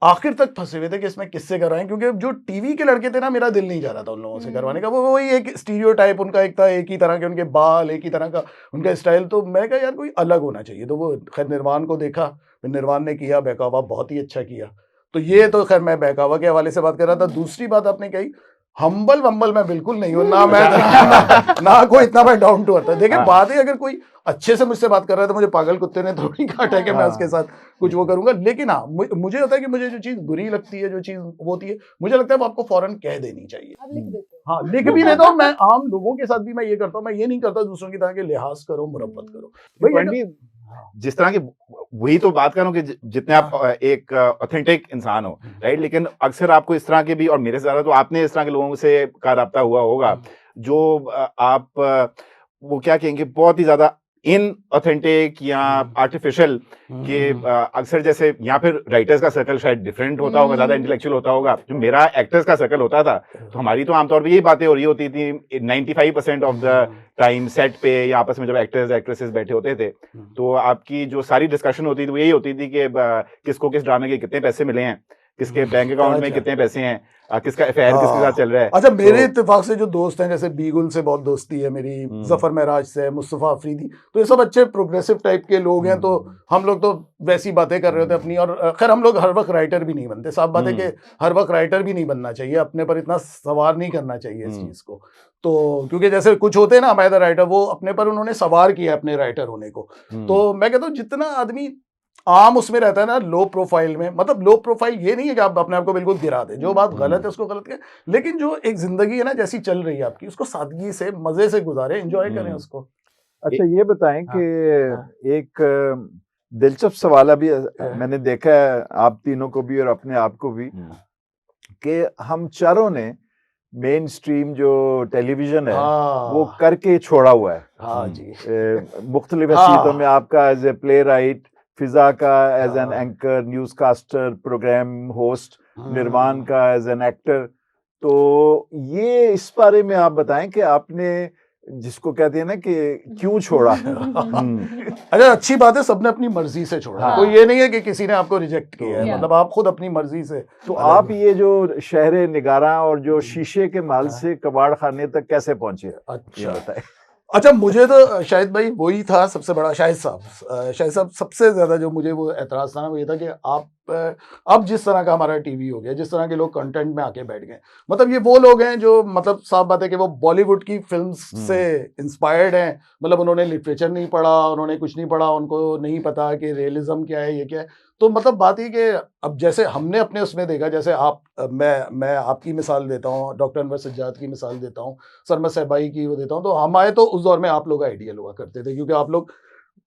आखिर तक फंसे हुए थे कि इसमें किससे करवाएं। क्योंकि जो टीवी के लड़के थे ना, मेरा दिल नहीं जा रहा था उन लोगों से करवाने का। वो वही एक स्टीरियोटाइप उनका एक था, एक ही तरह के उनके बाल, एक ही तरह का उनका स्टाइल। तो मैं कहा यार कोई अलग होना चाहिए। तो वो खैर निर्वाण को देखा, फिर निर्वाण ने किया बहकावा, बहुत ही अच्छा किया। तो ये तो खैर मैं बहकावा के हवाले से बात कर रहा था। दूसरी बात आपने कही, हम्बल वम्बल मैं बिल्कुल नहीं हूँ ना, मैं ना कोई इतना मैं डाउन टू अर्थ है। देखिए बात है, अगर कोई अच्छे से मुझसे बात कर रहा है तो मुझे पागल कुत्ते ने थोड़ी काटा है कि मैं उसके साथ कुछ वो करूंगा। लेकिन हाँ, मुझे होता है कि मुझे जो चीज बुरी लगती है, जो चीज होती है, मुझे लगता है वो आपको फौरन कह देनी चाहिए। आप लिख देते हो? हाँ, लिख भी देता हूँ मैं। आम लोगों के साथ भी मैं ये करता हूँ, मैं ये नहीं करता दूसरों की तरह के लिहाज करो, मुरब्बत करो भाई। जिस तरह की, वही तो बात कर रहा हूँ कि जितने आप एक ऑथेंटिक इंसान हो, राइट, लेकिन अक्सर आपको इस तरह के भी, और मेरे से ज्यादा तो आपने इस तरह के लोगों से का राब्ता हुआ होगा जो आप वो क्या कहेंगे, बहुत ही ज्यादा इन ऑथेंटिक या आर्टिफिशियल के अक्सर, जैसे यहाँ फिर राइटर्स का सर्कल शायद डिफरेंट होता होगा, ज्यादा इंटेलेक्चुअल होता होगा। जो मेरा एक्टर्स का सर्कल होता था, तो हमारी तो आमतौर पर यही बातें हो रही होती थी 95% ऑफ द टाइम सेट पे, या आपस में जब एक्टर्स एक्ट्रेसेस बैठे होते थे, तो आपकी जो सारी डिस्कशन होती थी वो यही होती थी कि किसको किस ड्रामे के कितने पैसे मिले हैं, किसके बैंक अकाउंट में कितने पैसे हैं, किसका अफेयर किसके साथ चल रहा है। अच्छा, मेरे इत्तेफाक से जो दोस्त हैं, जैसे बीगुल से बहुत दोस्ती है मेरी, जफर महराज से, मुस्तफा अफरीदी, तो ये सब अच्छे प्रोग्रेसिव टाइप के लोग हैं। तो हम लोग तो वैसी बातें कर रहे होते अपनी। और खैर हम लोग हर वक्त राइटर भी नहीं बनते, साफ बात है कि हर वक्त राइटर भी नहीं बनना चाहिए, अपने पर इतना सवार नहीं करना चाहिए इस चीज को। तो क्योंकि जैसे कुछ होते हैं ना हमारे राइटर, वो अपने पर उन्होंने सवार किया अपने राइटर होने को। तो मैं कहता हूँ जितना आदमी आम उसमें रहता है ना, लो प्रोफाइल में, मतलब लो प्रोफाइल ये नहीं है कि आप अपने आप को बिल्कुल गिरा दें, जो बात गलत है उसको गलत करें, लेकिन जो एक जिंदगी है ना जैसी चल रही है आपकी, उसको सादगी से मजे से गुजारें, एंजॉय करें उसको। अच्छा ये बताएं कि एक दिलचस्प सवाल अभी मैंने देखा है आप तीनों को भी और अपने आप को भी, कि हम चारों ने मेन स्ट्रीम जो टेलीविजन है वो करके छोड़ा हुआ है। हाँ जी, मुख्तलिफ हैसियतों में, आपका as a playwright, Fiza का as an anchor, newscaster, programme host, Nirvana का एज एन एक्टर। तो ये इस बारे में आप बताएं कि आपने जिसको कहते हैं ना कि क्यों छोड़ा। अच्छा, अच्छी बात है, सबने अपनी मर्जी से छोड़ा, कोई ये नहीं है कि किसी ने आपको रिजेक्ट किया है, मतलब आप खुद अपनी मर्जी से। तो आप ये जो शहर निगारा और जो शीशे के महल से कबाड़ खाने तक कैसे पहुंचे? अच्छा बताए। अच्छा, मुझे तो शाहिद भाई वही था सबसे बड़ा, शाहिद साहब सबसे ज्यादा जो मुझे वो एतराज था ना, वो ये था कि आप अब जिस तरह का हमारा टीवी हो गया, जिस तरह के लोग कंटेंट में आके बैठ गए, मतलब ये वो लोग हैं जो, मतलब साफ बात है कि वो बॉलीवुड की फिल्म्स से इंस्पायर्ड हैं। मतलब उन्होंने लिटरेचर नहीं पढ़ा, उन्होंने कुछ नहीं पढ़ा, उनको नहीं पता कि रियलिज्म क्या है, ये क्या है। तो मतलब बात ही कि अब जैसे हमने अपने उसमें देखा, जैसे आप मैं आपकी मिसाल देता हूँ, डॉक्टर अनवर सज्जाद की मिसाल देता हूँ, सरमद सहबाई की वो देता हूँ। तो हमारे तो उस दौर में आप लोग आइडियल हुआ करते थे, क्योंकि आप लोग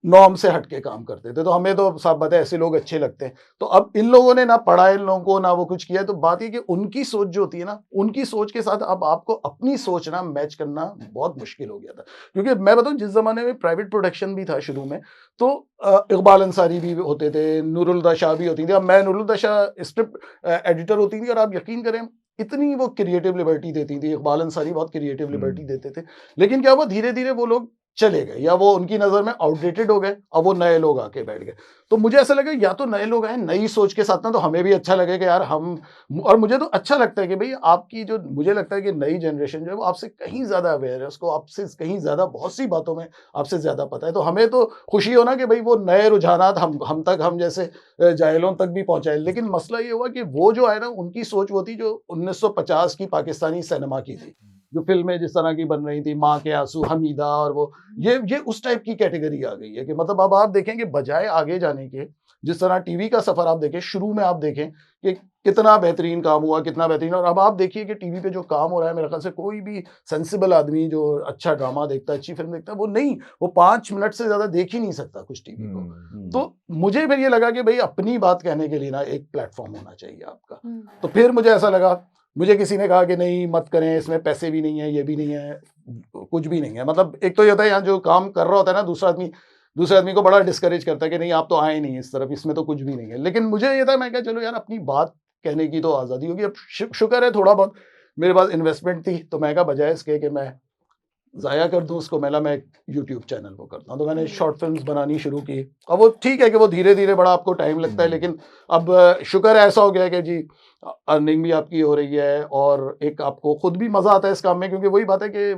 नॉर्म से हटके काम करते थे। तो हमें तो साफ बात है ऐसे लोग अच्छे लगते हैं। तो अब इन लोगों ने ना पढ़ा, इन लोगों को ना वो कुछ किया, तो बात ये कि उनकी सोच जो होती है ना, उनकी सोच के साथ अब आपको अपनी सोच ना मैच करना बहुत मुश्किल हो गया था। क्योंकि मैं बताऊं, जिस जमाने में प्राइवेट प्रोडक्शन भी था शुरू में, तो इकबाल अंसारी भी होते थे, नूरुल शाह भी होती थी। अब मैं नूरुल शाह स्क्रिप्ट एडिटर होती थी, और आप यकीन करें इतनी वो क्रिएटिव लिबर्टी देती थी, इकबाल अंसारी बहुत क्रिएटिव लिबर्टी देते थे। लेकिन क्या हुआ, धीरे धीरे वो लोग चले गए, या वो उनकी नजर में आउटडेटेड हो गए, अब वो नए लोग आके बैठ गए। तो मुझे ऐसा लगा, या तो नए लोग आए नई सोच के साथ ना, तो हमें भी अच्छा लगे कि यार हम, और मुझे तो अच्छा लगता है कि भाई आपकी जो, मुझे लगता है कि नई जनरेशन जो है वो आपसे कहीं ज्यादा अवेयर है, उसको आपसे कहीं ज्यादा बहुत सी बातों में आपसे ज्यादा पता है। तो हमें तो खुशी हो ना कि भाई वो नए रुझानात हम तक, हम जैसे जाहिलों तक भी पहुंचाए। लेकिन मसला ये हुआ कि वो जो है ना, उनकी सोच वो थी जो 1950 की पाकिस्तानी सिनेमा की थी, जो फिल्में जिस तरह की बन रही थी, माँ के आंसू, हमीदा, और वो ये उस टाइप की कैटेगरी आ गई है कि मतलब अब आप देखें कि बजाय आगे जाने के, जिस तरह टीवी का सफर आप देखें, शुरू में आप देखें कि कितना बेहतरीन काम हुआ, कितना बेहतरीन, और अब आप देखिए कि टीवी पे जो काम हो रहा है, मेरे ख्याल से कोई भी सेंसिबल आदमी जो अच्छा ड्रामा देखता है, अच्छी फिल्म देखता है, वो 5 मिनट से ज्यादा देख ही नहीं सकता कुछ टीवी को। तो मुझे फिर ये लगा कि भाई अपनी बात कहने के लिए ना एक प्लेटफॉर्म होना चाहिए आपका। तो फिर मुझे ऐसा लगा, मुझे किसी ने कहा कि नहीं मत करें, इसमें पैसे भी नहीं है, ये भी नहीं है, कुछ भी नहीं है। मतलब एक तो ये होता है, यहाँ जो काम कर रहा होता है ना, दूसरे आदमी को बड़ा डिस्करेज करता है कि नहीं आप तो आए नहीं इस तरफ, इसमें तो कुछ भी नहीं है। लेकिन मुझे ये था, मैं कहा चलो यार अपनी बात कहने की तो आज़ादी होगी। अब शुक्र है थोड़ा बहुत मेरे पास इन्वेस्टमेंट थी, तो मैं कहा बजाय इसके कि मैं ज़ाया कर दूं उसको, मैं एक यूट्यूब चैनल वो करता हूँ। तो मैंने शॉर्ट फिल्म्स बनानी शुरू की। अब वो ठीक है कि वो धीरे धीरे बड़ा आपको टाइम लगता है, लेकिन अब शुक्र है ऐसा हो गया है कि जी अर्निंग भी आपकी हो रही है, और एक आपको खुद भी मज़ा आता है इस काम में। क्योंकि वही बात है कि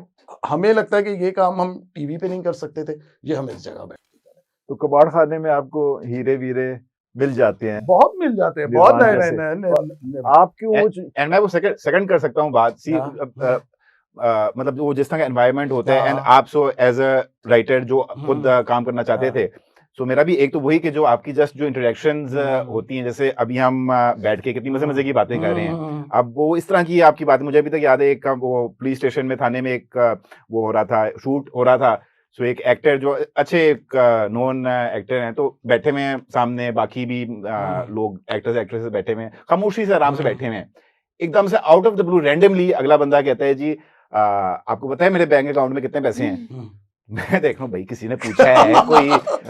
हमें लगता है कि ये काम हम टीवी पे नहीं कर सकते थे, ये हम इस जगह बैठ के करें। तो कबाड़ खाने में आपको हीरे वीरे मिल जाते हैं, बहुत मिल जाते हैं, बहुत निर्वाण नए जैसे। नए आप क्यों एंड मैं वो सेकंड कर सकता हूँ बात। सी हाँ। मतलब वो जिस तरह का एनवायरनमेंट होता है, एंड हाँ। आप सो एज अ राइटर जो खुद काम करना चाहते थे, सो मेरा भी एक तो वही कि जो आपकी जस्ट जो इंटरेक्शंस होती हैं, जैसे अभी हम बैठ के कितनी मजे मजे की बातें कर रहे हैं, अब वो इस तरह की आपकी बात मुझे अभी तक याद है। एक वो पुलिस स्टेशन में, थाने में एक वो हो रहा था, शूट हो रहा था। सो एक एक्टर जो अच्छे एक नोन एक्टर हैं, तो बैठे हुए हैं सामने, बाकी भी लोग एक्टर्स एक्ट्रेसेस बैठे हुए हैं, खामोशी से आराम से बैठे हुए हैं। एकदम से out of the blue randomly अगला बंदा कहता है, जी आपको पता है मेरे बैंक अकाउंट में कितने पैसे हैं? मैं देख रहा हूँ भाई किसी ने पूछा है,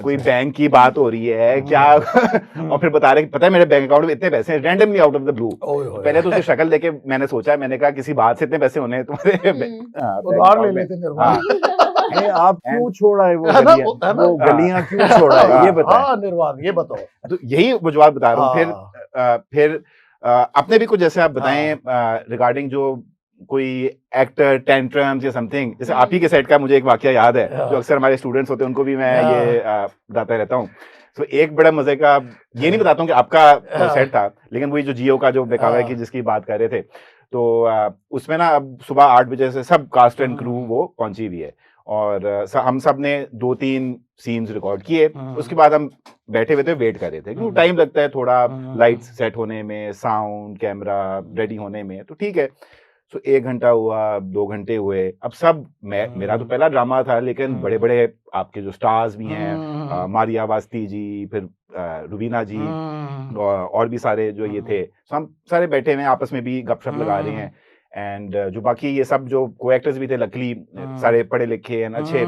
कोई बैंक की बात हो रही है क्या? और फिर बता रहे पता है मेरे बैंक अकाउंट में इतने पैसे हैं, randomly out of the blue. पहले तो उसकी शक्ल देखे मैंने सोचा, मैंने कहा किसी बात से इतने पैसे होने हैं तुम्हारे उधार ले लेते निर्वाण। नहीं, आप क्यों छोड़ा है वो है ना, गलियां? है ना? वो गलियां क्यों छोड़ा है ये बताएं। हाँ निर्वाण, ये बताओ। तो यही वो जवाब बता रहा हूँ। फिर आपने भी कुछ जैसे आप बताएं रिगार्डिंग जो कोई एक्टर टेंट्रम्स या समथिंग, जैसे आप ही के सेट का मुझे एक वाकया याद है, जो अक्सर हमारे स्टूडेंट्स होते हैं उनको भी मैं ये बताता रहता हूँ। तो एक बड़ा मजे का, ये नहीं बताता हूँ कि आपका सेट था, लेकिन वही जो जियो का जो बेकावा की जिसकी बात कर रहे थे, तो उसमें ना अब सुबह 8 बजे से सब कास्ट एंड क्रू वो पहुंची हुई है, और हम सब ने 2-3 सीन्स रिकॉर्ड किए। उसके बाद हम बैठे हुए थे, वेट कर रहे थे, क्योंकि टाइम लगता है थोड़ा लाइट्स सेट होने में, साउंड कैमरा रेडी होने में, तो ठीक है। तो 1 घंटा हुआ, 2 घंटे हुए, अब सब मेरा तो पहला ड्रामा था, लेकिन बड़े बड़े आपके जो स्टार्स भी हैं, मारिया वास्ती जी, फिर रुबीना जी, और भी सारे जो ये थे, तो हम सारे बैठे हुए आपस में भी गपशप लगा रहे हैं। एंड जो बाकी ये सब जो को एक्टर्स भी थे, लकली सारे पढ़े लिखे एंड अच्छे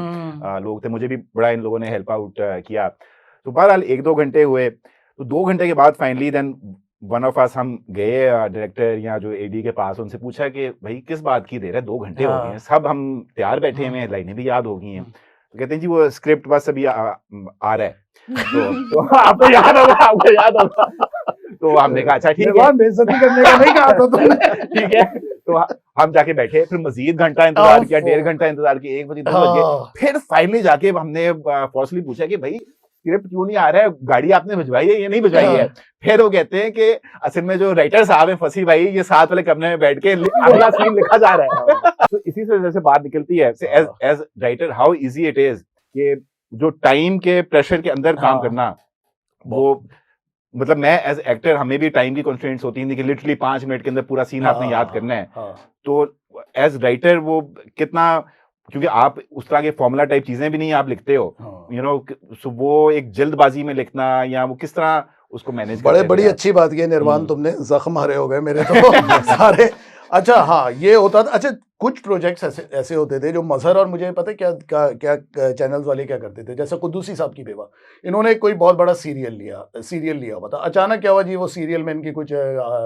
लोग थे, मुझे भी बड़ा इन लोगों ने हेल्प आउट किया। तो बहरहाल 1-2 घंटे हुए, तो 2 घंटे के बाद finally then one of us, हम गए डायरेक्टर या जो एडी के पास, उनसे पूछा कि भाई किस बात की देर है, 2 घंटे हो गए हैं, सब हम तैयार बैठे हुए हैं, लाइनें भी याद हो गई हैं। तो कहते हैं जी वो स्क्रिप्ट बस अभी आ रहा है। तो आपको याद होगा। तो हमने कहा अच्छा ठीक है, बेइज्जती करने का नहीं कहा था तुमने। ठीक है। तो हम जाके बैठे, फिर मजीद घंटा इंतजार किया, 1.5 घंटा इंतजार किया, 1 बजे 2 बज गए। फिर फाइनली जाके हमने फोर्सली पूछा कि भाई स्क्रिप्ट क्यों नहीं आ रहा है, गाड़ी आपने भिजवाई है या नहीं भिजवाई है? फिर वो कहते हैं कि असल में जो राइटर साहब हैं फंसी भाई, ये साथ वाले कमरे में बैठ के अगला सीन लिखा जा रहा है। तो इसी से जैसे बात निकलती है as writer, how easy it is कि जो टाइम के प्रेशर के अंदर काम करना, वो मतलब मैं एज एक्टर, हमें भी टाइम की कंस्ट्रेंट्स होती हैं कि लिटरली 5 मिनट के अंदर पूरा सीन आपने याद करना है। तो एज राइटर वो कितना क्योंकि आप उस तरह के फॉर्मूला टाइप चीजें भी नहीं आप लिखते हो, हाँ। यू नो, सो वो एक जल्दबाजी में लिखना या वो किस तरह उसको मैनेज बड़े करते बड़ी थे आप? अच्छी बात की निर्वाण, हम्म। तुमने जख्म हरे हो गए मेरे तो सारे। अच्छा हाँ, ये होता था। अच्छा, कुछ प्रोजेक्ट्स ऐसे होते थे जो मजहर और मुझे पता है क्या चैनल्स वाले क्या करते थे, जैसे कुद्दूसी साहब की बेवा, इन्होंने कोई बहुत बड़ा सीरियल लिया हुआ था। अचानक क्या हुआ जी, वो सीरियल में इनकी कुछ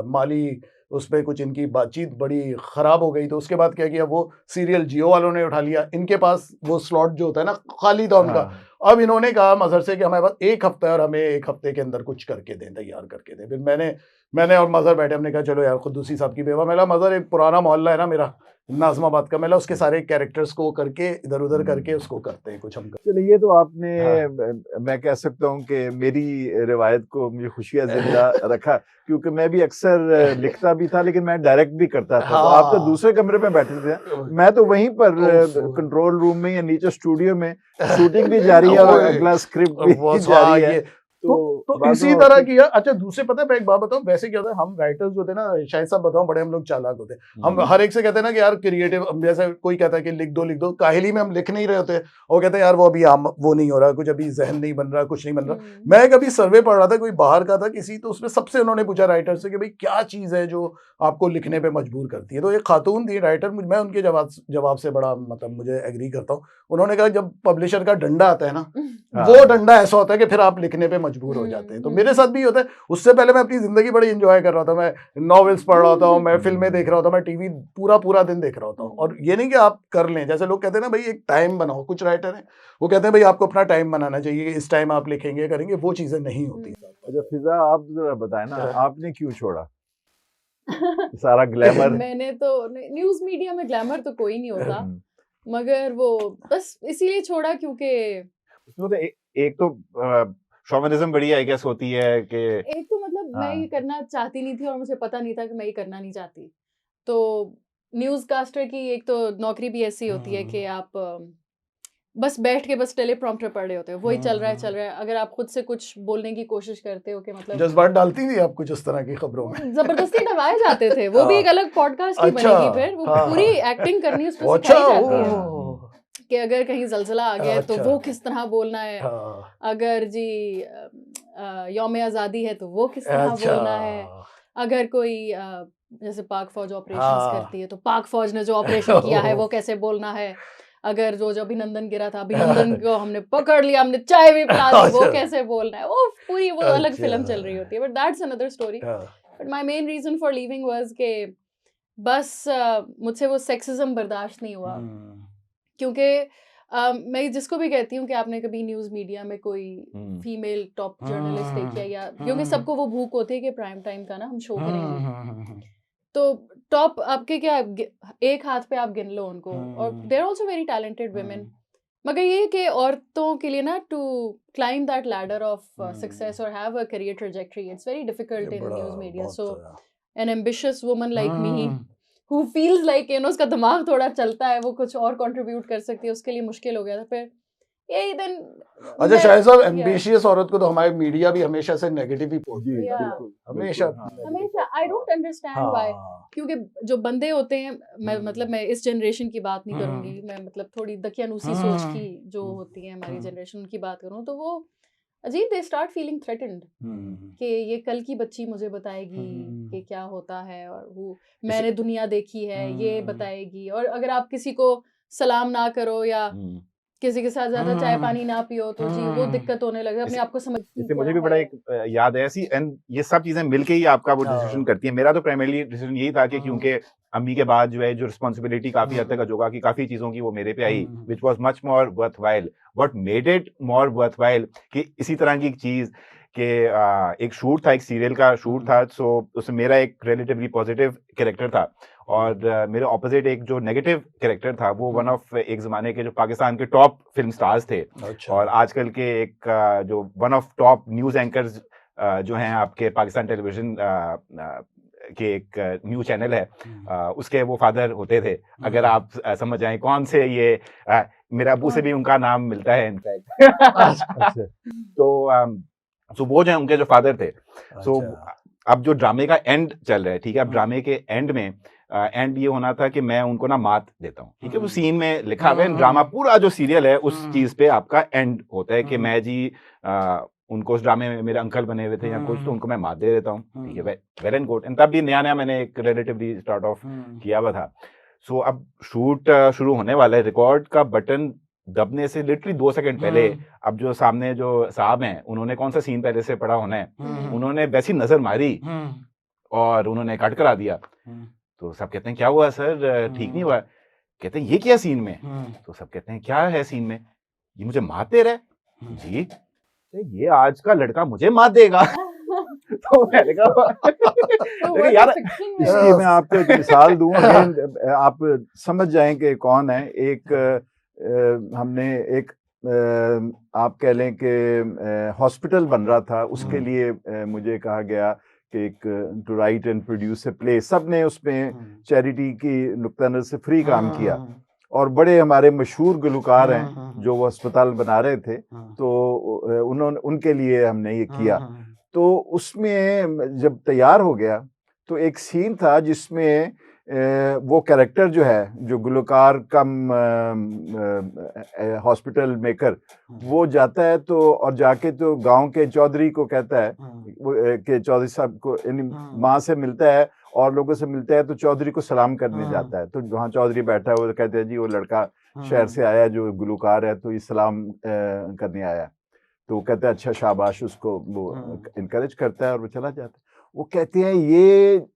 माली उसमें कुछ इनकी बातचीत बड़ी खराब हो गई, तो उसके बाद क्या किया, वो सीरियल जियो वालों ने उठा लिया। इनके पास वो स्लॉट जो होता है ना खाली था उनका। हाँ, अब इन्होंने कहा मजहर से कि हमारे पास 1 हफ्ता है और हमें 1 हफ्ते के अंदर कुछ करके दें, तैयार करके दें। फिर मैंने और मजहर बैठे, हमने कहा चलो यार कुद्दूसी साहब की बेवा, मेरा मजहर एक पुराना मोहल्ला है ना मेरा नाजमाबाद का, मैं उसके सारे कैरेक्टर्स को करके इधर उधर करके उसको करते हैं कुछ हम चलिए, ये तो आपने हाँ। मैं कह सकता हूँ कि मेरी रिवायत को मुझे खुशियाँ जिंदा रखा, क्योंकि मैं भी अक्सर लिखता भी था लेकिन मैं डायरेक्ट भी करता था। तो आप तो हाँ। दूसरे कमरे में बैठे थे, मैं तो वहीं पर ओफ। कंट्रोल रूम में या नीचे स्टूडियो में शूटिंग भी जारी है और ओए, अगला स्क्रिप्ट वो भी हाँ, जारी है। ये तो बाज़ इसी दफ़ा तरह होती- की है। अच्छा, दूसरे पता है, मैं एक बात बताऊं, वैसे क्या होता है, हम राइटर्स होते हैं ना, शायद साहब बताऊं, बड़े हम लोग चालाक होते हैं। हम हर एक से कहते हैं ना कि यार क्रिएटिव, जैसे कोई कहता है कि लिख दो, काहिली में हम लिख नहीं रहे होते, वो कहते हैं यार वो अभी वो नहीं हो रहा, कुछ अभी जहन नहीं बन रहा, कुछ नहीं बन रहा। मैं कभी सर्वे पढ़ रहा था, कोई बाहर का था किसी, तो उसमें सबसे उन्होंने पूछा राइटर से कि भाई क्या चीज़ है जो आपको लिखने पे मजबूर करती है, तो एक खातून थी राइटर, मैं उनके जवाब से बड़ा मतलब मुझे एग्री करता हूँ। उन्होंने कहा जब पब्लिशर का डंडा आता है ना, वो डंडा ऐसा होता है कि फिर आप लिखने पे मजबूर हो जाते हैं। तो मेरे साथ भी होता है। उससे पहले मैं अपनी जिंदगी बड़ी एंजॉय कर रहा था, मैं नॉवेल्स पढ़ रहा था, मैं फिल्में देख रहा था, मैं टीवी पूरा दिन देख रहा था। और ये नहीं कि आप कर लें, जैसे लोग कहते हैं ना भाई एक टाइम बनाओ, कुछ राइटर हैं वो कहते हैं भाई आपको अपना टाइम बनाना चाहिए कि इस टाइम आप लिखेंगे करेंगे, वो चीजें नहीं होती। अच्छा फिजा, आप जरा बताएं ना, आपने क्यों छोड़ा सारा ग्लैमर? मैंने तो न्यूज मीडिया में ग्लैमर तो कोई नहीं होता, मगर वो बस इसीलिए छोड़ा क्योंकि उसमें तो एक तो शोविनिज्म बड़ी आई गेस होती है कि एक तो मतलब मैं ये हाँ। करना चाहती नहीं थी और मुझे पता नहीं था कि मैं ये करना नहीं चाहती। तो न्यूज़ कास्टर की एक तो नौकरी भी ऐसी होती है कि आप बस बैठ के बस टेलीप्रॉम्प्टर पढ़ रहे होते हो, वही चल रहा है। अगर आप खुद से कुछ बोलने की कोशिश करते हो कि मतलब जज्बात डालती थी आप कुछ उस तरह की खबरों में? जबरदस्ती डलवाए जाते थे, वो भी एक अलग पॉडकास्ट ही अच्छा, बनेगी, फिर वो हाँ, पूरी हाँ। एक्टिंग करनी उसमें अच्छा, सिखाई जाती है ओह, कि अगर कहीं जलजला आ गया है तो अच्छा। वो किस तरह बोलना है, हाँ, अगर जी यौम आज़ादी है तो वो किस तरह अच्छा, बोलना है, अगर कोई जैसे पाक फौज ऑपरेशंस हाँ। करती है तो पाक फौज ने जो ऑपरेशन किया है वो कैसे बोलना है, अगर जो अभिनंदन गिरा था, अभिनंदन को हमने पकड़ लिया, हमने चाय भी पिला दी, वो अच्छा। कैसे बोलना है, वो पूरी वो अलग अच्छा। फिल्म चल रही होती है। But that's another story. हाँ, but my main reason for leaving was के बस मुझसे वो सेक्सिज्म बर्दाश्त नहीं हुआ, क्योंकि मैं जिसको भी कहती हूँ कि आपने कभी न्यूज़ मीडिया में कोई फीमेल टॉप जर्नलिस्ट देखी है, या क्योंकि सबको वो भूख होती है कि प्राइम टाइम का ना हम शो करेंगे, तो टॉप आपके क्या एक हाथ पे आप गिन लो उनको, और they are also very talented women. मगर ये कि औरतों के लिए ना to climb that ladder of success और have a career trajectory, it's very difficult in news media. So an ambitious woman like me who feels like उसका दिमाग थोड़ा चलता है, वो कुछ और कंट्रीब्यूट कर सकती है, उसके लिए मुश्किल हो गया था। फिर यही दिन अच्छा शायद साहब, एम्बिशियस औरत को तो हमारे मीडिया भी हमेशा से नेगेटिव ही जी Yeah. बिल्कुल हमेशा हमेशा आई डोंट अंडरस्टैंड व्हाई, क्योंकि जो बंदे होते हैं, मैं मतलब मैं इस जनरेशन की बात नहीं करूंगी, मैं मतलब थोड़ी दकियानूसी सोच की जो होती है हमारी जनरेशन, उनकी बात करूं तो वो अजीब, दे स्टार्ट फीलिंग थ्रेटन्ड कि ये कल की बच्ची मुझे बताएगी कि क्या होता है, और वो मैंने दुनिया देखी है ये बताएगी। और अगर आप किसी को सलाम ना करो या किसी के साथ ज्यादा चाय पानी ना पियो तो जी वो दिक्कत होने लगे, अपने आप को समझ। इससे मुझे भी बड़ा एक याद है ऐसी, एंड ये सब चीजें मिलके ही आपका वो डिसीजन करती है। मेरा तो प्राइमरीली डिसीजन यही था कि क्योंकि अम्मी के बाद जो है जो रिस्पॉन्सिबिलिटी काफी हद तक अजोका की काफी चीजों की वो मेरे पे आई, which was much more worthwhile. What made it more worthwhile कि इसी तरह की एक चीज कि एक शूट था, एक सीरियल का शूट था, सो उसमें मेरा एक रिलेटिवली पॉजिटिव कैरेक्टर था और मेरे ऑपोजिट एक जो नेगेटिव कैरेक्टर था वो वन ऑफ एक जमाने के जो पाकिस्तान के टॉप फिल्म स्टार्स थे। अच्छा। और आजकल के एक जो one of top news anchors जो हैं आपके पाकिस्तान टेलीविजन के एक न्यूज चैनल है उसके वो फादर होते थे। अगर आप समझ जाएं कौन से ये मेरे अबू से भी उनका नाम मिलता है इनफैक्ट। तो वो जो है उनके जो फादर थे, सो अब जो ड्रामे का एंड चल रहा है, ठीक है, अब ड्रामे के एंड में एंड ये होना था कि मैं उनको ना मात देता हूँ, ठीक है, वो सीन में लिखा हुआ है, ड्रामा पूरा जो सीरियल है उस चीज पे आपका एंड होता है कि मैं जी उनको उस ड्रामे में मेरे अंकल बने हुए थे या कुछ, तो उनको मैं मात दे देता हूँ, ठीक है, वेल एंड गुड। एंड तब भी नया नया मैंने एक रिलेटिवली स्टार्ट ऑफ किया हुआ था। सो अब शूट शुरू होने वाला है, रिकॉर्ड का बटन दबने से लिटरली 2 सेकंड पहले अब जो सामने जो साहब हैं उन्होंने कौन सा सीन पहले से पढ़ा होना है, उन्होंने वैसी नजर मारी और उन्होंने कट करा दिया। तो सब कहते हैं क्या हुआ सर, ठीक नहीं हुआ? कहते हैं ये क्या सीन में? तो सब कहते हैं क्या है सीन में? ये मुझे मात दे रहा है जी, ये आज का लड़का मुझे मात देगा। तो मैंने कहा यार इसकी मैं आपको एक मिसाल दूं, आप समझ जाएं कि कौन है। एक हमने एक आप कह लें कि हॉस्पिटल बन रहा था, उसके लिए मुझे कहा गया कि एक to write and produce a play. सब ने उसमें चैरिटी की नुक्ता नज़र से फ्री काम किया और बड़े हमारे मशहूर गुलकार हैं जो वो अस्पताल बना रहे थे, तो उन्होंने उनके लिए हमने ये किया। तो उसमें जब तैयार हो गया तो एक सीन था जिसमें वो कैरेक्टर जो है, जो गुलकार कम हॉस्पिटल मेकर, वो जाता है तो और जाके तो गांव के चौधरी को कहता है कि चौधरी साहब को, यानी माँ से मिलता है और लोगों से मिलता है, तो चौधरी को सलाम करने जाता है। तो वहाँ चौधरी बैठा है, वो कहते हैं जी वो लड़का शहर से आया जो गुलकार है, तो ये सलाम करने आया। तो वो कहते हैं अच्छा शाबाश, उसको वो इनकरेज करता है और वो चला जाता है। वो कहते हैं ये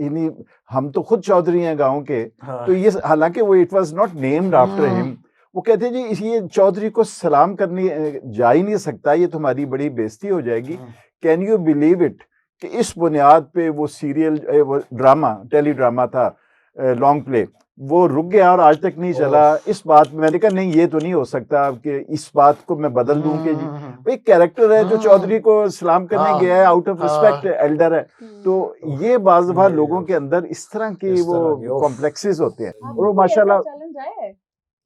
इन्हीं, हम तो खुद चौधरी हैं गांव के, तो ये हालांकि वो it was not named after him, वो कहते हैं जी ये चौधरी को सलाम करने जा ही नहीं सकता, ये तुम्हारी बड़ी बेइज्जती हो जाएगी। कैन यू बिलीव इट कि इस बुनियाद पे वो सीरियल, वो ड्रामा, टेली ड्रामा था, लॉन्ग प्ले, वो रुक गया और आज तक नहीं चला। इस बात में मैंने कहा नहीं, ये तो नहीं हो सकता कि इस बात को मैं बदल दूं कि जी एक कैरेक्टर है जो चौधरी को सलाम करने गया है, आउट ऑफ रिस्पेक्ट, एल्डर है। तो ये बाज़ दफा लोगों के अंदर इस तरह की वो कॉम्प्लेक्सेस होते हैं। और वो माशाल्लाह चैलेंज आया है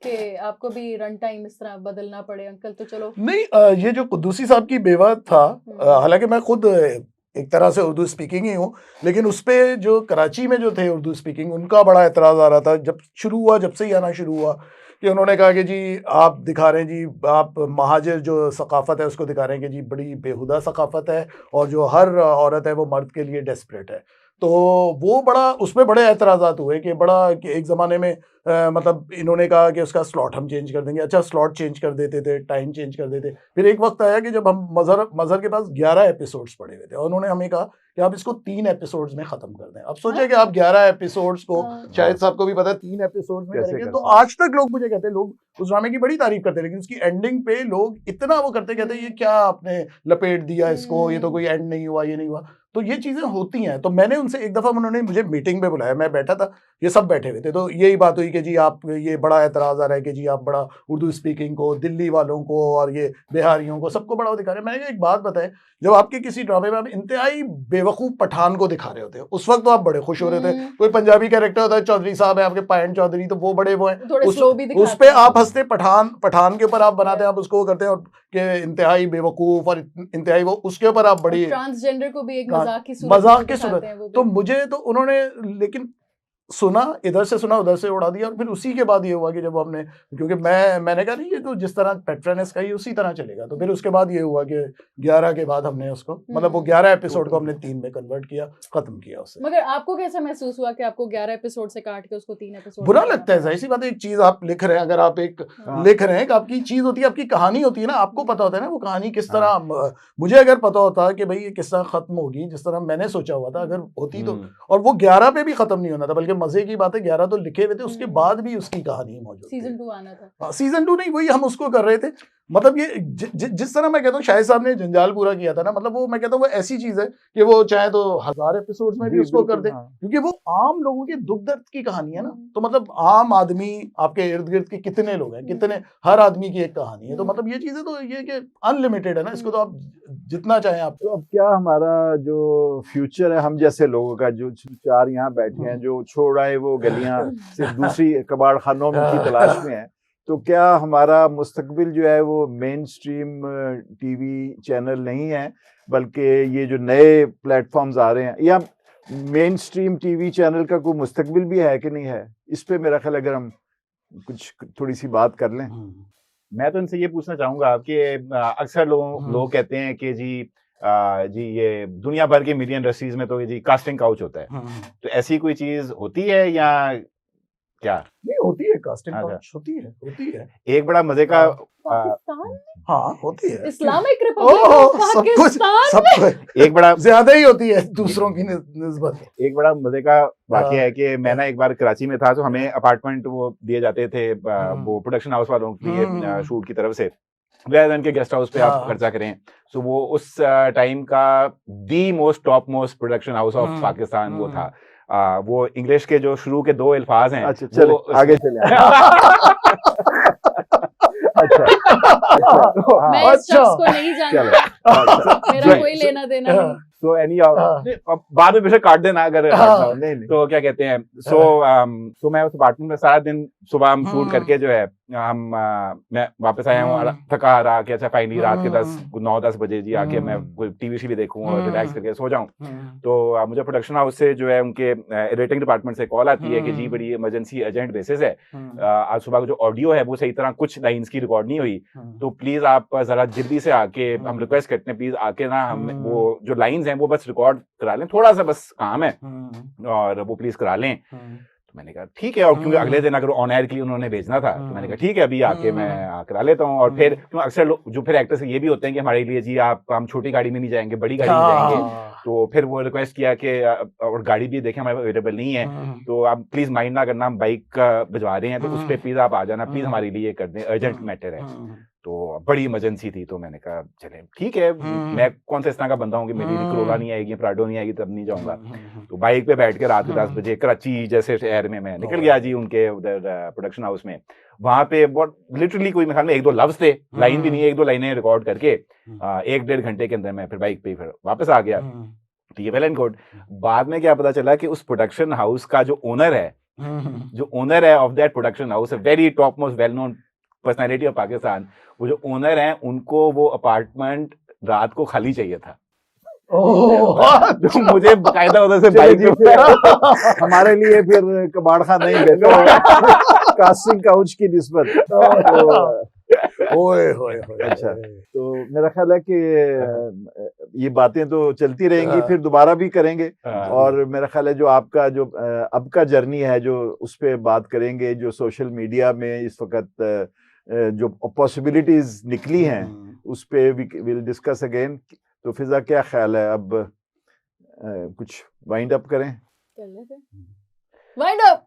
कि आपको भी रन टाइम इस तरह बदलना पड़े? अंकल तो चलो नहीं, ये जो कुद्दूसी साहब की बेवा था, हालांकि मैं खुद एक तरह से उर्दू स्पीकिंग ही हूँ, लेकिन उस पे जो कराची में जो थे उर्दू स्पीकिंग, उनका बड़ा एतराज़ आ रहा था जब शुरू हुआ, जब से ही आना शुरू हुआ, कि उन्होंने कहा कि जी आप दिखा रहे हैं जी, आप महाजिर जो सकाफ़त है उसको दिखा रहे हैं कि जी बड़ी बेहुदा सकाफ़त है और जो हर औरत है वो मर्द के लिए डेस्परेट है। तो वो बड़ा, उसमें बड़े एतराज़ात हुए कि बड़ा, कि एक ज़माने में मतलब इन्होंने कहा कि उसका स्लॉट हम चेंज कर देंगे। अच्छा, स्लॉट चेंज कर देते थे, टाइम चेंज कर देते। फिर एक वक्त आया कि जब हम मजहर के पास 11 एपिसोड्स पड़े हुए थे और उन्होंने हमें कहा कि आप इसको 3 एपिसोड्स में ख़त्म कर दें। अब सोचिए कि आप 11 एपिसोड्स को, शायद साहब को भी पता है, 3 एपिसोड्स में करेंगे। तो आज तक लोग मुझे कहते हैं, लोग उस ड्रामे की बड़ी तारीफ करते हैं, लेकिन उसकी एंडिंग पे लोग इतना वो करते, कहते हैं ये क्या आपने लपेट दिया इसको, ये तो कोई एंड नहीं हुआ, ये नहीं हुआ। तो ये चीज़ें होती हैं। तो मैंने उनसे एक दफ़ा, उन्होंने मुझे मीटिंग पे बुलाया, मैं बैठा था, ये सब बैठे हुए थे, तो यही बात हुई कि जी आप, ये बड़ा एतराज़ आ रहा है कि जी आप बड़ा उर्दू स्पीकिंग को, दिल्ली वालों को और ये बिहारियों को, सबको बड़ा दिखा रहे हैं। मैंने कहा एक बात बताएं, जब आपके किसी ड्रामे में आप इंतहाई बेवकूफ़ पठान को दिखा रहे होते हैं, उस वक्त तो आप बड़े खुश हो रहे थे। कोई पंजाबी कैरेक्टर होता है, चौधरी साहब है आपके, पायन चौधरी, तो वो बड़े वो हैं, उस पे आप हंसते, पठान के ऊपर आप बनाते हैं, आप उसको करते हैं, और कि इंतहाई बेवकूफ़ और इंतहाई वो, उसके ऊपर आप बड़ी ट्रांसजेंडर को भी एक मजाक की सूरत। तो मुझे तो उन्होंने, लेकिन सुना, इधर से सुना, उधर से उड़ा दिया। और फिर उसी के बाद ये हुआ कि जब हमने, क्योंकि मैंने कहा नहीं, ये तो जिस तरह पेट्रनेस का ही उसी तरह चलेगा। तो फिर उसके बाद ये हुआ कि 11 के बाद हमने उसको, मतलब वो 11 एपिसोड को हमने 3 में कन्वर्ट किया, खत्म किया उससे। मगर आपको कैसा महसूस हुआ कि आपको 11 एपिसोड से काट के उसको 3 एपिसोड? बुरा लगता है, जाहिर सी बात है। एक चीज आप लिख रहे हैं, अगर आप एक लिख रहे हैं कि आपकी चीज होती है, आपकी कहानी होती है ना, आपको पता होता है ना वो कहानी किस तरह, मुझे अगर पता होता कि भाई ये किस तरह खत्म होगी, जिस तरह मैंने सोचा हुआ था, अगर होती तो, और वो 11 पे भी खत्म नहीं होना था, बल्कि मजे की बात है 11 तो लिखे हुए थे, उसके बाद भी उसकी कहानी मौजूद, सीजन 2 आना था। सीजन 2 नहीं, वही हम उसको कर रहे थे। मतलब ये जिस तरह मैं कहता हूँ शाहिद साहब ने जंजाल पूरा किया था ना, मतलब वो मैं कहता हूँ वो ऐसी चीज है कि वो चाहे तो 1000 एपिसोड्स में भी उसको कर दे, क्योंकि वो आम लोगों के दुख दर्द की कहानी है ना। तो मतलब आम आदमी, आपके इर्द गिर्द के कितने लोग हैं, कितने, हर आदमी की एक कहानी है। तो मतलब ये चीजें तो ये कि अनलिमिटेड है ना, इसको तो आप जितना चाहें आप। तो अब क्या हमारा जो फ्यूचर है, हम जैसे लोगों का, जो 4 यहाँ बैठे हैं, जो छोड़ आए वो गलियां सिर्फ दूसरी कबाड़ खानों की तलाश में है, तो क्या हमारा मुस्तकबिल जो है वो मेन स्ट्रीम टीवी चैनल नहीं है, बल्कि ये जो नए प्लेटफॉर्म्स आ रहे हैं, या मेन स्ट्रीम टीवी चैनल का कोई मुस्तकबिल भी है कि नहीं है? इस पे मेरा ख्याल अगर हम कुछ थोड़ी सी बात कर लें। मैं तो इनसे ये पूछना चाहूंगा कि अक्सर लोग कहते हैं कि जी ये दुनिया भर की मीडिया इंडस्ट्रीज में तो जी कास्टिंग काउच होता है, तो ऐसी कोई चीज होती है या क्या? नहीं होती है, कास्टिंग अच्छा। काउच होती है। एक बड़ा मजे का पाकिस्तान हाँ होती है। इस्लामिक ओह, रिपब्लिक ऑफ सब कुछ पाकिस्तान सब कुछ एक बड़ा ज्यादा ही होती है दूसरों की निस्बत। एक बड़ा मजे का वाकया है कि मैं ना एक बार कराची में था, तो हमें अपार्टमेंट वो दिए जाते थे वो प्रोडक्शन हाउस वालों के लिए शूट की तरफ से, rather than के गेस्ट हाउस पे आप हाँ। खर्चा करें। सो वो उस टाइम का the most top most production house of Pakistan वो था। वो इंग्लिश के जो शुरू के 2 अल्फाज हैं, अच्छा चले वो आगे चले। अच्छा तो हाँ, मैं इस अच्छा। शख्स को नहीं चलो जानता, मेरा जो- कोई लेना देना नहीं। तो एनी हाँ। बाद में बेशक काट देना अगर हाँ। नहीं नहीं तो क्या कहते हैं, सो मैं उस अपार्टमेंट में सारा दिन सुबह हम शूट करके जो है मैं वापस आया हूँ थका हारा कि अच्छा फाइनली रात के 9-10 बजे जी आके मैं कोई टीवी शीवी देखूं और रिलैक्स करके सो जाऊं। तो मुझे प्रोडक्शन हाउस से जो है उनके एडिटिंग डिपार्टमेंट से कॉल आती है कि जी बड़ी इमरजेंसी अर्जेंट बेसिस है, आज सुबह का जो ऑडियो है वो सही तरह कुछ लाइंस की रिकॉर्ड नहीं हुई, तो प्लीज आप जरा जल्दी से आके, हम रिक्वेस्ट करते हैं प्लीज आके ना हम वो जो लाइंस हैं वो बस रिकॉर्ड करा लें, थोड़ा सा बस काम है और वो प्लीज करा लें। तो मैंने कहा ठीक है, और क्योंकि अगले दिन अगर ऑन एयर के लिए उन्होंने भेजना था, तो मैंने कहा ठीक है अभी आके मैं करा लेता हूँ। और फिर क्यों अक्सर लोग जो फिर एक्टर्स ये भी होते हैं कि हमारे लिए जी आप हम छोटी गाड़ी में नहीं जाएंगे, बड़ी गाड़ी में जाएंगे, तो फिर वो रिक्वेस्ट किया कि और गाड़ी भी देखें हमारे अवेलेबल नहीं है, तो आप प्लीज माइंड ना करना, हम बाइक भिजवा रहे हैं तो उस पर प्लीज आप आ जाना, प्लीज हमारे लिए कर दें, अर्जेंट मैटर है। तो बड़ी इमरजेंसी थी, तो मैंने कहा चले ठीक है, मैं कौन सा इस तरह का बंदा हूँ कि मेरी करोला नहीं आएगी, प्राडो नहीं आएगी, तब नहीं जाऊंगा। तो बाइक पे बैठ के रात के 10 बजे कराची जैसे शहर में मैं निकल गया जी उनके उधर प्रोडक्शन हाउस में। वहां पे बहुत लिटरली कोई मेरे ख्याल में 1-2 लफ्ज थे, लाइन भी नहीं, 1-2 लाइनें रिकॉर्ड करके 1-1.5 घंटे के अंदर मैं फिर बाइक पे फिर वापस आ गया। तो ये वेल एंड गुड। बाद में क्या पता चला कि उस प्रोडक्शन हाउस का जो ओनर है of that production house, very top most well known personality of Pakistan, वो जो ओनर हैं उनको वो अपार्टमेंट रात को खाली चाहिए था। तो मुझे बाकायदा उधर से चलिए बाइक जी, फिर हमारे लिए फिर कबाड़ खाना ही बेहतर कास्टिंग काउच की निस्बत। ओए होए होए। अच्छा, तो मेरा ख्याल है कि ये बातें तो चलती रहेंगी, फिर दोबारा भी करेंगे, और मेरा ख्याल है जो आपका जो अब का जर्नी है जो उस पे बात करेंगे, जो सोशल मीडिया में इस वक्त जो पॉसिबिलिटीज निकली हैं उस पे विल डिस्कस अगेन। तो फिजा क्या ख्याल है, अब कुछ वाइंड अप करें? Wind up.